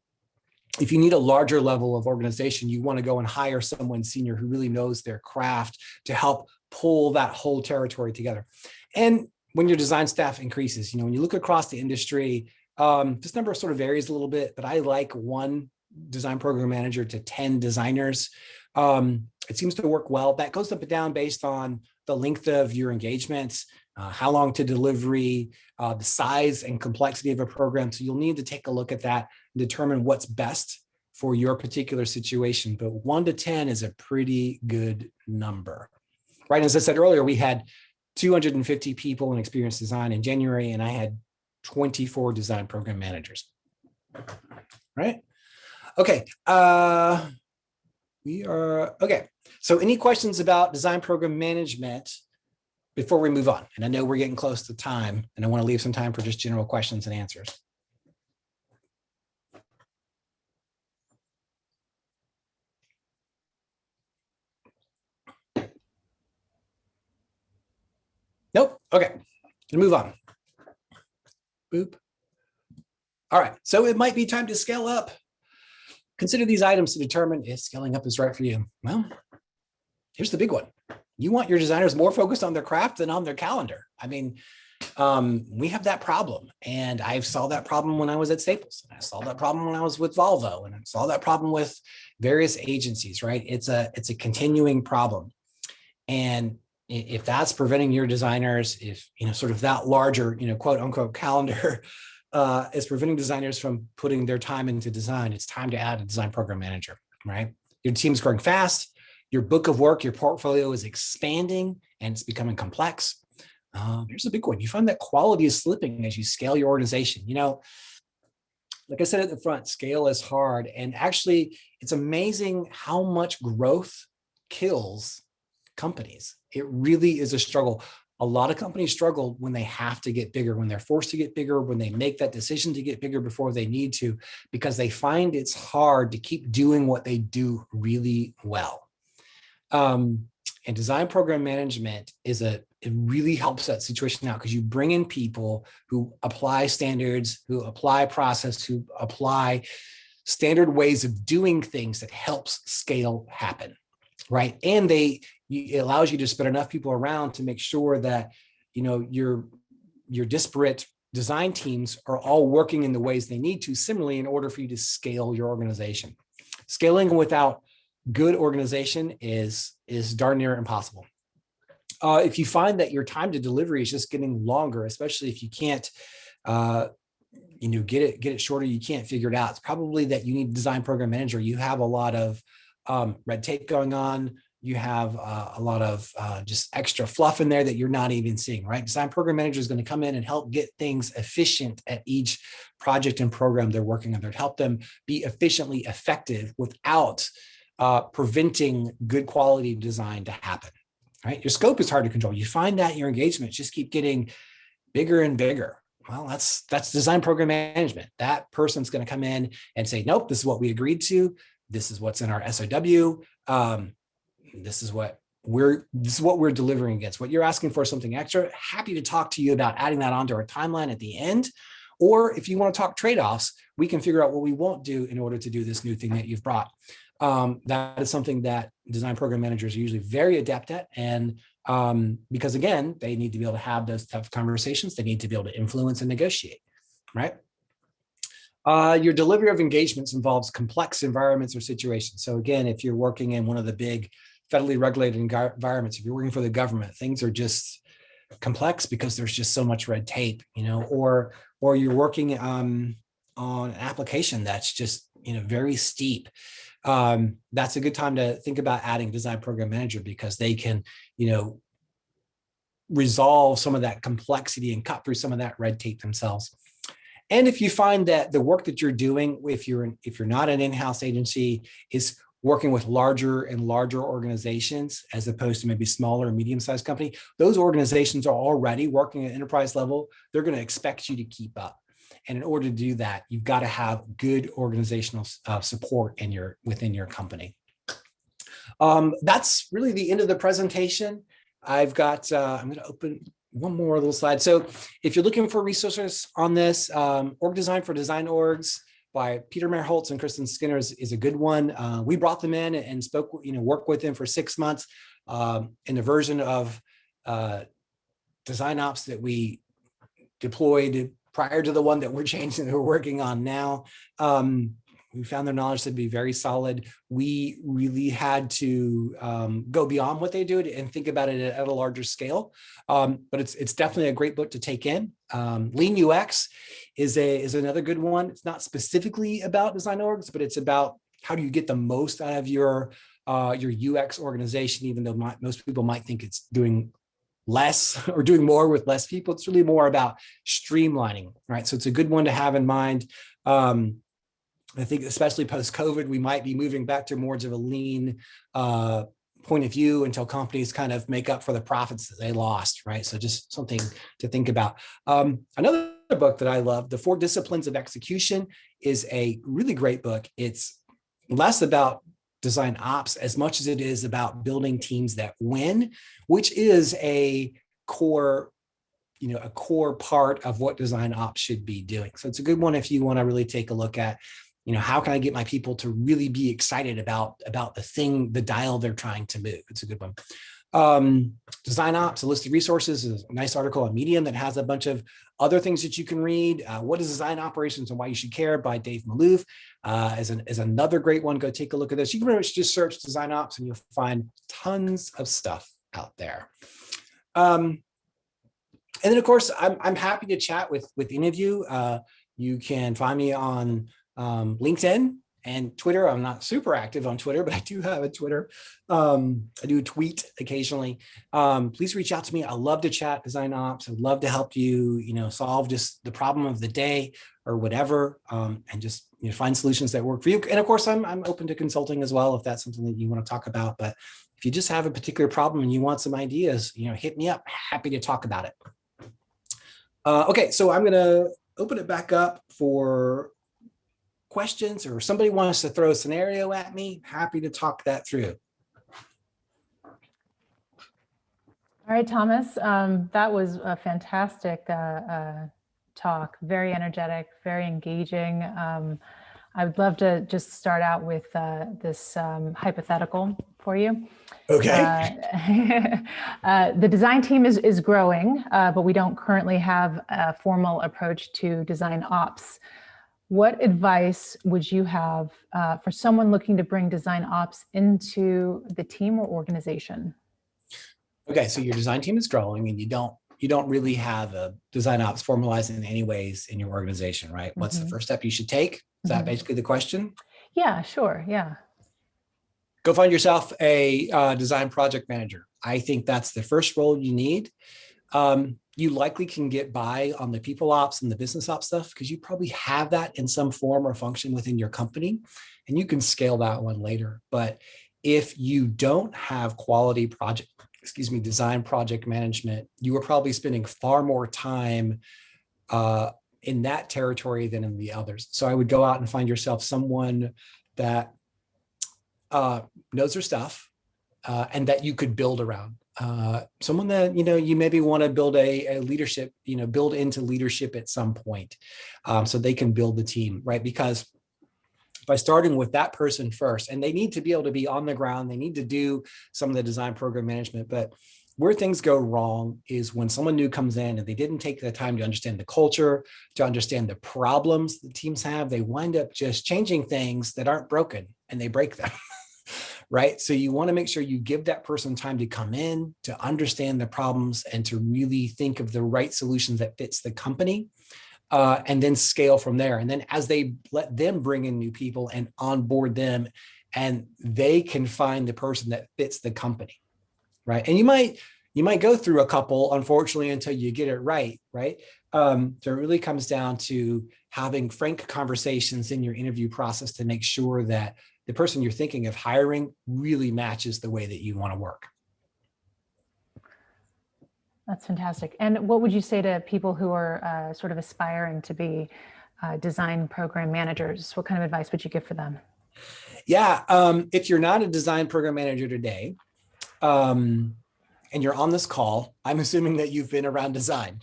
if you need a larger level of organization, you want to go and hire someone senior who really knows their craft to help pull that whole territory together. And when your design staff increases, when you look across the industry, this number sort of varies a little bit, but I like 1 design program manager to 10 designers. It seems to work well. That goes up and down based on the length of your engagements, how long to delivery, the size and complexity of a program. So you'll need to take a look at that and determine what's best for your particular situation. But 1 to 10 is a pretty good number, right? As I said earlier, we had 250 people in experience design in January, and I had 24 design program managers, right? Okay, okay. So any questions about design program management before we move on? And I know we're getting close to time, and I want to leave some time for just general questions and answers. Nope. Okay, gonna move on. Boop. All right, so it might be time to scale up. Consider these items to determine if scaling up is right for you. Well, here's the big one. You want your designers more focused on their craft than on their calendar. I mean, we have that problem, and I've solved that problem when I was at Staples. And I solved that problem when I was with Volvo, and I solved that problem with various agencies, right? It's a continuing problem. And if that's preventing your designers, if, sort of that larger, quote unquote calendar is preventing designers from putting their time into design, it's time to add a design program manager, right? Your team's growing fast. Your book of work, your portfolio is expanding, and it's becoming complex. Here's a big one. You find that quality is slipping as you scale your organization. Like I said at the front, scale is hard. And actually, it's amazing how much growth kills companies. It really is a struggle. A lot of companies struggle when they have to get bigger, when they're forced to get bigger, when they make that decision to get bigger before they need to, because they find it's hard to keep doing what they do really well. And design program management it really helps that situation out, because you bring in people who apply standards, who apply process, who apply standard ways of doing things that helps scale happen, right? And it allows you to spread enough people around to make sure that, your disparate design teams are all working in the ways they need to, similarly, in order for you to scale your organization. Scaling without good organization is darn near impossible. If you find that your time to delivery is just getting longer, especially if you can't, get it shorter, you can't figure it out, it's probably that you need a design program manager. You have a lot of red tape going on. You have a lot of just extra fluff in there that you're not even seeing, right? Design program manager is going to come in and help get things efficient at each project and program they're working on. They're to help them be efficiently effective without preventing good quality design to happen, right? Your scope is hard to control. You find that your engagements just keep getting bigger and bigger. Well, that's design program management. That person's going to come in and say, nope, this is what we agreed to. This is what's in our SOW. This is what this is what we're delivering against. What you're asking for is something extra. Happy to talk to you about adding that onto our timeline at the end. Or if you want to talk trade-offs, we can figure out what we won't do in order to do this new thing that you've brought. That is something that design program managers are usually very adept at. And because again, they need to be able to have those tough conversations. They need to be able to influence and negotiate, right? Your delivery of engagements involves complex environments or situations. So again, if you're working in one of the big federally regulated environments, if you're working for the government, things are just complex because there's just so much red tape, or you're working on an application that's just, very steep. That's a good time to think about adding design program manager, because they can, resolve some of that complexity and cut through some of that red tape themselves. And if you find that the work that you're doing, if you're not an in-house agency, is working with larger and larger organizations as opposed to maybe smaller and medium-sized company, those organizations are already working at enterprise level. They're going to expect you to keep up. And in order to do that, you've got to have good organizational support within your company. That's really the end of the presentation. I've got, I'm going to open one more little slide. So if you're looking for resources on this, Org Design for Design Orgs by Peter Merholtz and Kristen Skinner is a good one. We brought them in and spoke, worked with them for 6 months in the version of Design Ops that we deployed prior to the one that we're changing, that we're working on now. We found their knowledge to be very solid. We really had to go beyond what they do and think about it at a larger scale. But it's definitely a great book to take in. Lean UX is another good one. It's not specifically about design orgs, but it's about how do you get the most out of your UX organization, even though most people might think it's doing less or doing more with less people. It's really more about streamlining, right? So it's a good one to have in mind. I think especially post-COVID, we might be moving back to more of a lean point of view until companies kind of make up for the profits that they lost, right? So just something to think about. Another book that I love, The 4 Disciplines of Execution, is a really great book. It's less about design ops as much as it is about building teams that win, which is a core part of what design ops should be doing. So it's a good one if you want to really take a look at, how can I get my people to really be excited about the dial they're trying to move? It's a good one. Design Ops, a list of resources, is a nice article on Medium that has a bunch of other things that you can read. What is Design Operations and Why You Should Care by Dave Malouf is another great one. Go take a look at this. You can pretty much just search Design Ops and you'll find tons of stuff out there. And then, of course, I'm happy to chat with any of you. You can find me on LinkedIn and Twitter. I'm not super active on Twitter, but I do have a Twitter. I do tweet occasionally. Please reach out to me. I love to chat design ops. I'd love to help you, solve just the problem of the day or whatever, and just find solutions that work for you. And of course, I'm open to consulting as well if that's something that you want to talk about. But if you just have a particular problem and you want some ideas, hit me up. Happy to talk about it. Okay, so I'm going to open it back up for questions, or somebody wants to throw a scenario at me. Happy to talk that through. All right, Thomas, that was a fantastic talk, very energetic, very engaging. I would love to just start out with this hypothetical for you. Okay. The design team is growing, but we don't currently have a formal approach to design ops. What advice would you have for someone looking to bring design ops into the team or organization? Okay, so your design team is growing and you don't really have a design ops formalized in any ways in your organization, right? Mm-hmm. What's the first step you should take? Is that basically the question? Yeah, sure. Yeah. Go find yourself a design project manager. I think that's the first role you need. You likely can get by on the people ops and the business ops stuff because you probably have that in some form or function within your company, and you can scale that one later. But if you don't have quality design project management, you are probably spending far more time in that territory than in the others. So I would go out and find yourself someone that knows their stuff, and that you could build around. Someone that, you maybe want to build a leadership, build into leadership at some point, so they can build the team, right? Because by starting with that person first, and they need to be able to be on the ground, they need to do some of the design program management, but where things go wrong is when someone new comes in and they didn't take the time to understand the culture, to understand the problems the teams have, they wind up just changing things that aren't broken and they break them. Right? So you want to make sure you give that person time to come in, to understand the problems, and to really think of the right solutions that fits the company, and then scale from there. And then as they let them bring in new people and onboard them, and they can find the person that fits the company, right? And you might go through a couple, unfortunately, until you get it right, right? So it really comes down to having frank conversations in your interview process to make sure that the person you're thinking of hiring really matches the way that you want to work. That's fantastic. And what would you say to people who are sort of aspiring to be design program managers? What kind of advice would you give for them? Yeah, if you're not a design program manager today, and you're on this call, I'm assuming that you've been around design,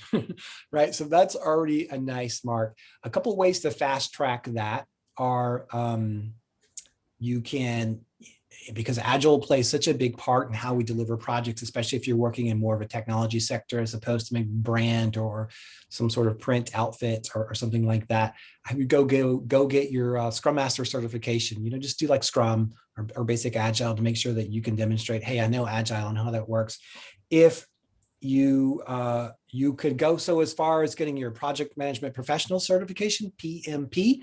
right? So that's already a nice mark. A couple of ways to fast track that are you can, because Agile plays such a big part in how we deliver projects, especially if you're working in more of a technology sector as opposed to maybe brand or some sort of print outfit or something like that. I would go get your Scrum Master certification. Just do like Scrum or basic Agile to make sure that you can demonstrate, hey, I know Agile and how that works. If you could go so as far as getting your project management professional certification, PMP.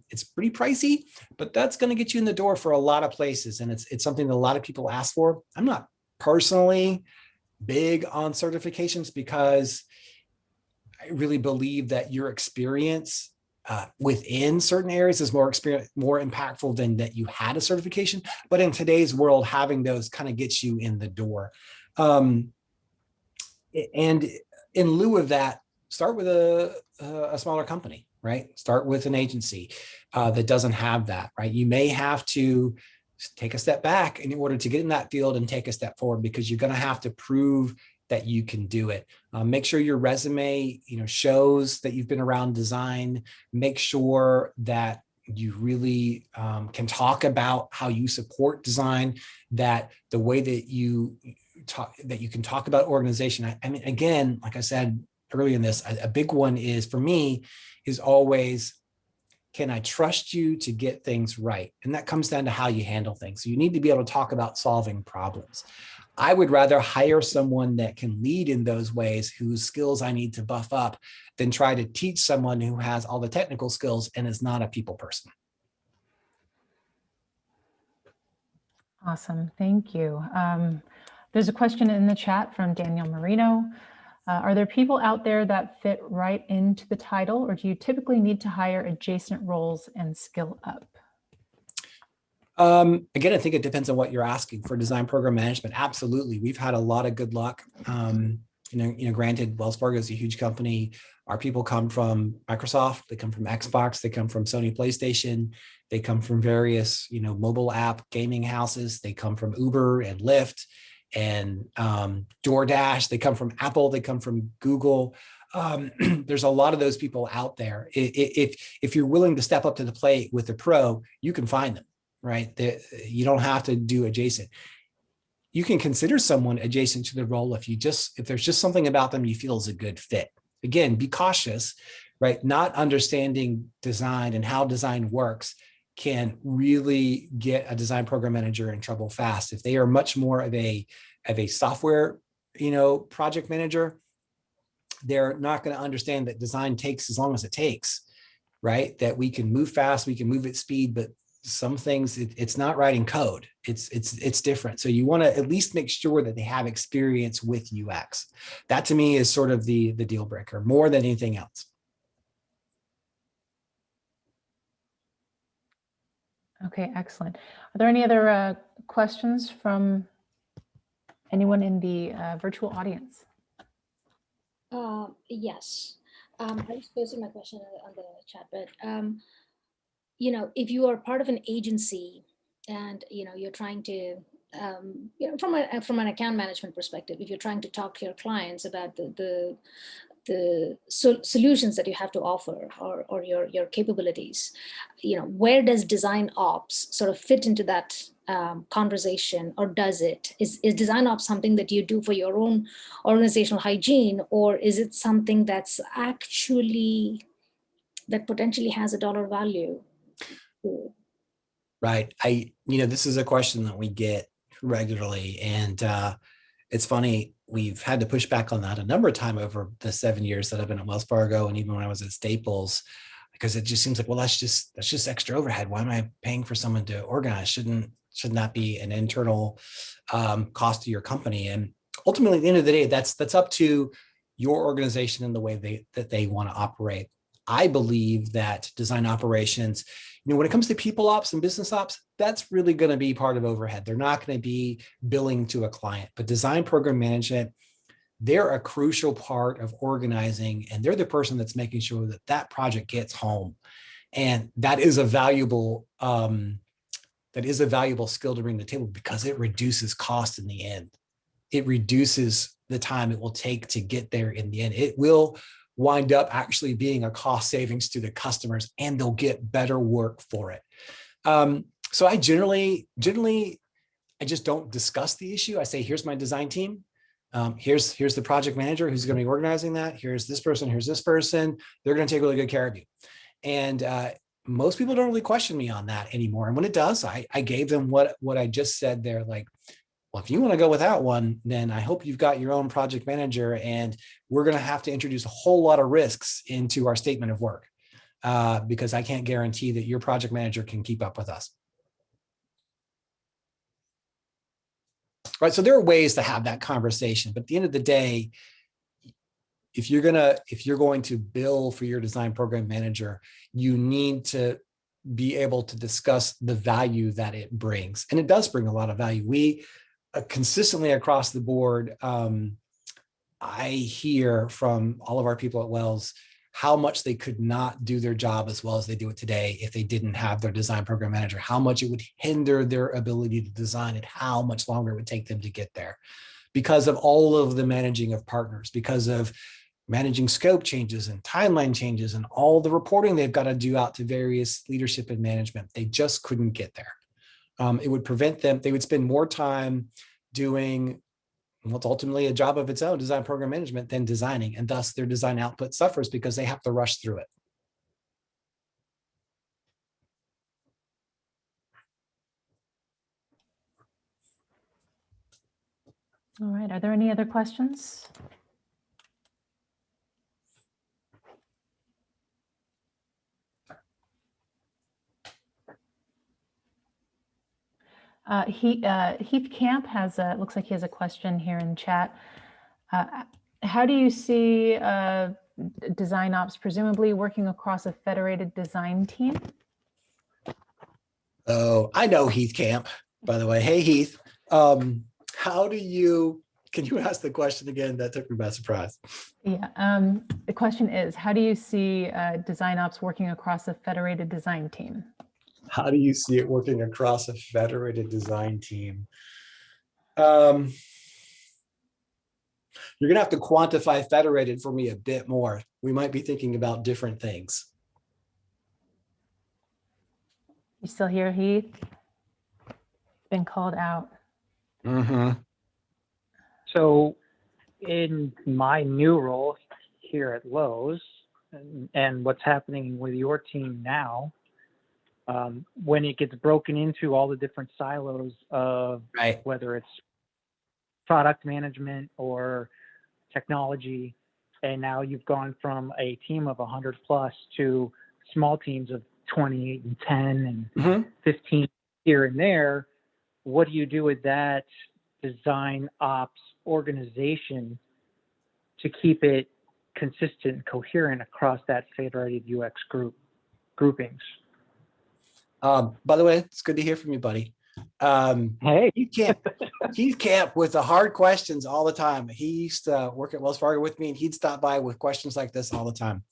It's pretty pricey, but that's going to get you in the door for a lot of places. And it's something that a lot of people ask for. I'm not personally big on certifications because I really believe that your experience within certain areas is more impactful than that you had a certification. But in today's world, having those kind of gets you in the door. And in lieu of that, start with a smaller company, right? Start with an agency that doesn't have that, right? You may have to take a step back in order to get in that field and take a step forward, because you're going to have to prove that you can do it. Make sure your resume, shows that you've been around design. Make sure that you really can talk about how you support design, that the way that you can talk about organization. I mean, again, like I said earlier in this, a big one is for me is always, can I trust you to get things right? And that comes down to how you handle things. So you need to be able to talk about solving problems. I would rather hire someone that can lead in those ways, whose skills I need to buff up, than try to teach someone who has all the technical skills and is not a people person. Awesome, thank you. There's a question in the chat from Daniel Marino. Are there people out there that fit right into the title, or do you typically need to hire adjacent roles and skill up? Again, I think it depends on what you're asking for design program management. Absolutely. We've had a lot of good luck. Granted, Wells Fargo is a huge company. Our people come from Microsoft, they come from Xbox, they come from Sony PlayStation, they come from various, mobile app gaming houses. They come from Uber and Lyft and DoorDash. They come from Apple, they come from Google. There's a lot of those people out there. If you're willing to step up to the plate with a pro, you can find them. Right? You don't have to do adjacent. You can consider someone adjacent to the role if there's just something about them you feel is a good fit. Again, be cautious, right? Not understanding design and how design works can really get a design program manager in trouble fast. If they are much more of a software, project manager, they're not going to understand that design takes as long as it takes, right? That we can move fast, we can move at speed, but some things it's not writing code. It's different. So you want to at least make sure that they have experience with UX. That to me is sort of the deal breaker more than anything else. Okay, excellent. Are there any other questions from anyone in the virtual audience? Yes. I was posting my question on the chat, but if you are part of an agency and you're trying to from an account management perspective, if you're trying to talk to your clients about the solutions that you have to offer, or your capabilities, where does design ops sort of fit into that conversation, or does it? Is design ops something that you do for your own organizational hygiene, or is it something that's actually, that potentially has a dollar value? Right. This is a question that we get regularly, and it's funny, we've had to push back on that a number of times over the 7 years that I've been at Wells Fargo, and even when I was at Staples, because it just seems like, well, that's just extra overhead. Why am I paying for someone to organize? Shouldn't that be an internal cost to your company? And ultimately, at the end of the day, that's up to your organization and the way that they want to operate. I believe that design operations, when it comes to people ops and business ops, that's really going to be part of overhead. They're not going to be billing to a client, but design program management, they're a crucial part of organizing, and they're the person that's making sure that that project gets home. And that is a valuable skill to bring to the table, because it reduces cost in the end. It reduces the time it will take to get there in the end. It will wind up actually being a cost savings to the customers, and they'll get better work for it. So I generally, I just don't discuss the issue. I say, here's my design team. Here's the project manager who's going to be organizing that. Here's this person. Here's this person. They're going to take really good care of you. And most people don't really question me on that anymore. And when it does, I gave them what I just said there. Like, well, if you want to go without one, then I hope you've got your own project manager, and we're going to have to introduce a whole lot of risks into our statement of work, because I can't guarantee that your project manager can keep up with us. Right. So there are ways to have that conversation, but at the end of the day, if you're going to bill for your design program manager, you need to be able to discuss the value that it brings. And it does bring a lot of value. We consistently across the board, I hear from all of our people at Wells how much they could not do their job as well as they do it today if they didn't have their design program manager, how much it would hinder their ability to design, and how much longer it would take them to get there, because of all of the managing of partners, because of managing scope changes and timeline changes and all the reporting they've got to do out to various leadership and management. They just couldn't get there. It would prevent them. They would spend more time doing what's ultimately a job of its own, design program management, than designing. And thus their design output suffers because they have to rush through it. All right. Are there any other questions? Heath Camp has looks like he has a question here in chat. How do you see design ops presumably working across a federated design team? Oh, I know Heath Camp, by the way. Hey, Heath. Can you ask the question again? That took me by surprise. Yeah. The question is, how do you see design ops working across a federated design team? How do you see it working across a federated design team? You're going to have to quantify federated for me a bit more. We might be thinking about different things. You still here, Heath? Been called out. Mm-hmm. So in my new role here at Lowe's, and what's happening with your team now, when it gets broken into all the different silos of Right. whether it's product management or technology, and now you've gone from a team of 100 plus to small teams of 28 and 10 and 15 here and there, what do you do with that design ops organization to keep it consistent and coherent across that federated UX groupings? By the way, it's good to hear from you, buddy. Hey, Heath Camp with the hard questions all the time. He used to work at Wells Fargo with me, and he'd stop by with questions like this all the time.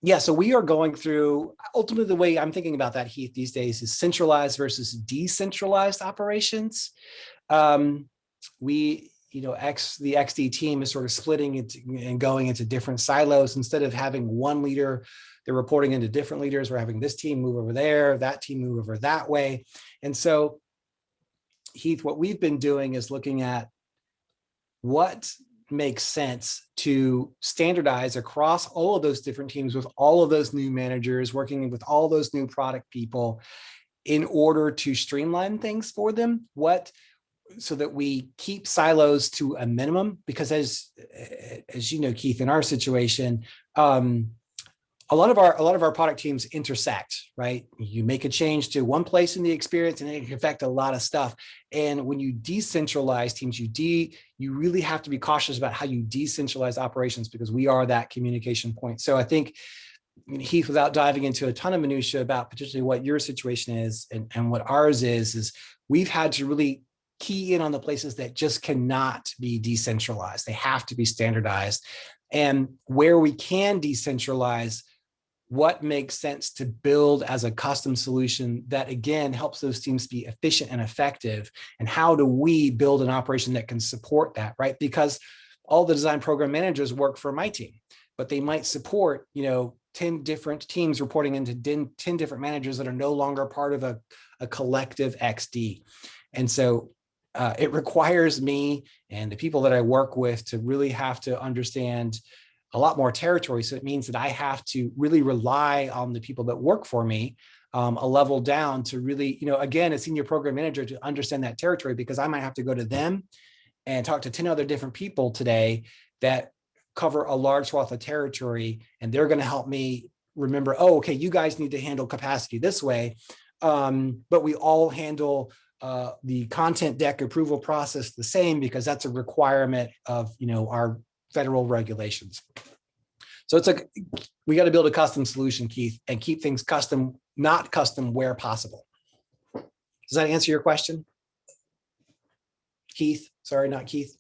Yeah, so we are going through, ultimately the way I'm thinking about that, Heath, these days is centralized versus decentralized operations. We, the XD team is sort of splitting it and going into different silos. Instead of having one leader, they're reporting into different leaders. We're having this team move over there, that team move over that way. And so, Heath, what we've been doing is looking at what makes sense to standardize across all of those different teams with all of those new managers, working with all those new product people in order to streamline things for them. So that we keep silos to a minimum, because as you know, Keith, in our situation, a lot of our product teams intersect, right? You make a change to one place in the experience and it can affect a lot of stuff. And when you decentralize teams, you really have to be cautious about how you decentralize operations, because we are that communication point. So I think, Heath, without diving into a ton of minutia about potentially what your situation is and what ours is we've had to really key in on the places that just cannot be decentralized. They have to be standardized. And where we can decentralize, what makes sense to build as a custom solution that, again, helps those teams be efficient and effective. And how do we build an operation that can support that, right? Because all the design program managers work for my team, but they might support, 10 different teams reporting into 10 different managers that are no longer part of a collective XD. And so it requires me and the people that I work with to really have to understand a lot more territory. So it means that I have to really rely on the people that work for me a level down to really, again, a senior program manager, to understand that territory, because I might have to go to them and talk to 10 other different people today that cover a large swath of territory. And they're going to help me remember, oh, okay, you guys need to handle capacity this way. But we all handle the content deck approval process the same, because that's a requirement of, our federal regulations. So it's like, we got to build a custom solution, Keith, and keep things custom, not custom where possible. Does that answer your question? Keith, sorry, not Keith.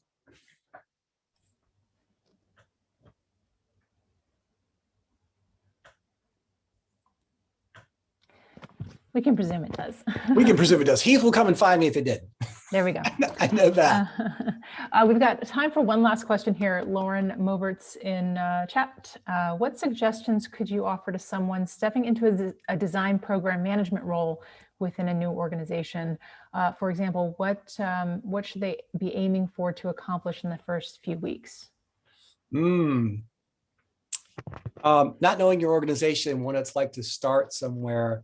We can presume it does. We can presume it does. Heath will come and find me if it did. There we go. I know that. We've got time for one last question here. Lauren Mobert's in chat. What suggestions could you offer to someone stepping into a design program management role within a new organization? For example, what should they be aiming for to accomplish in the first few weeks? Not knowing your organization, what it's like to start somewhere.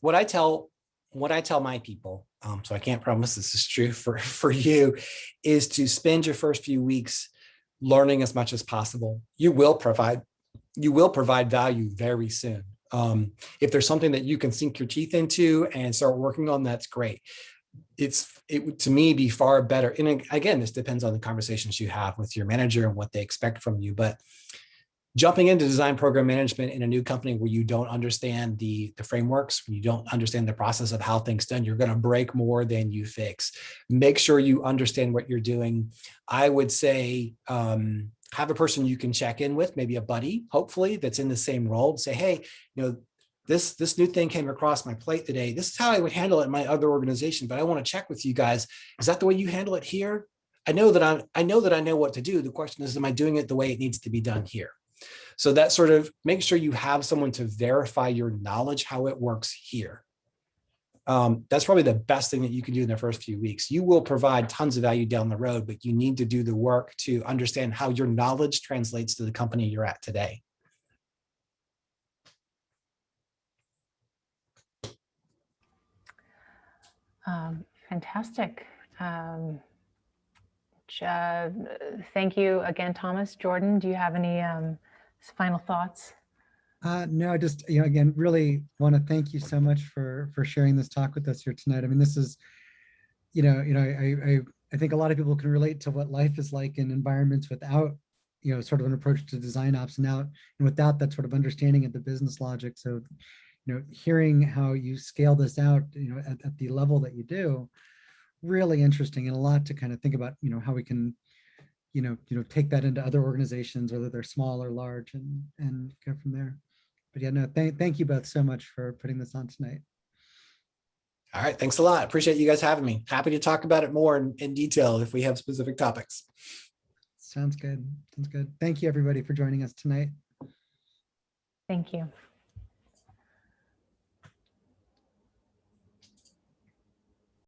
What I tell my people, so I can't promise this is true for you, is to spend your first few weeks learning as much as possible. You will provide value very soon. If there's something that you can sink your teeth into and start working on, that's great. It would, to me, be far better. And again, this depends on the conversations you have with your manager and what they expect from you. But jumping into design program management in a new company where you don't understand the frameworks, when you don't understand the process of how things done, you're going to break more than you fix. Make sure you understand what you're doing. I would say have a person you can check in with, maybe a buddy, hopefully, that's in the same role. Say, hey, this new thing came across my plate today. This is how I would handle it in my other organization, but I want to check with you guys. Is that the way you handle it here? I know that I know what to do. The question is, am I doing it the way it needs to be done here? So that sort of make sure you have someone to verify your knowledge, how it works here. That's probably the best thing that you can do in the first few weeks. You will provide tons of value down the road, but you need to do the work to understand how your knowledge translates to the company you're at today. Fantastic. Thank you again, Thomas. Jordan, do you have any final thoughts? No, just, again, really want to thank you so much for sharing this talk with us here tonight. I mean, this is, I think a lot of people can relate to what life is like in environments without, sort of an approach to design ops now, and without that sort of understanding of the business logic. So, hearing how you scale this out, at the level that you do, really interesting, and a lot to kind of think about, how we can, take that into other organizations, whether they're small or large, and go from there. But yeah, no, thank you both so much for putting this on tonight. All right, thanks a lot. Appreciate you guys having me. Happy to talk about it more in detail if we have specific topics. Sounds good. Sounds good. Thank you, everybody, for joining us tonight. Thank you.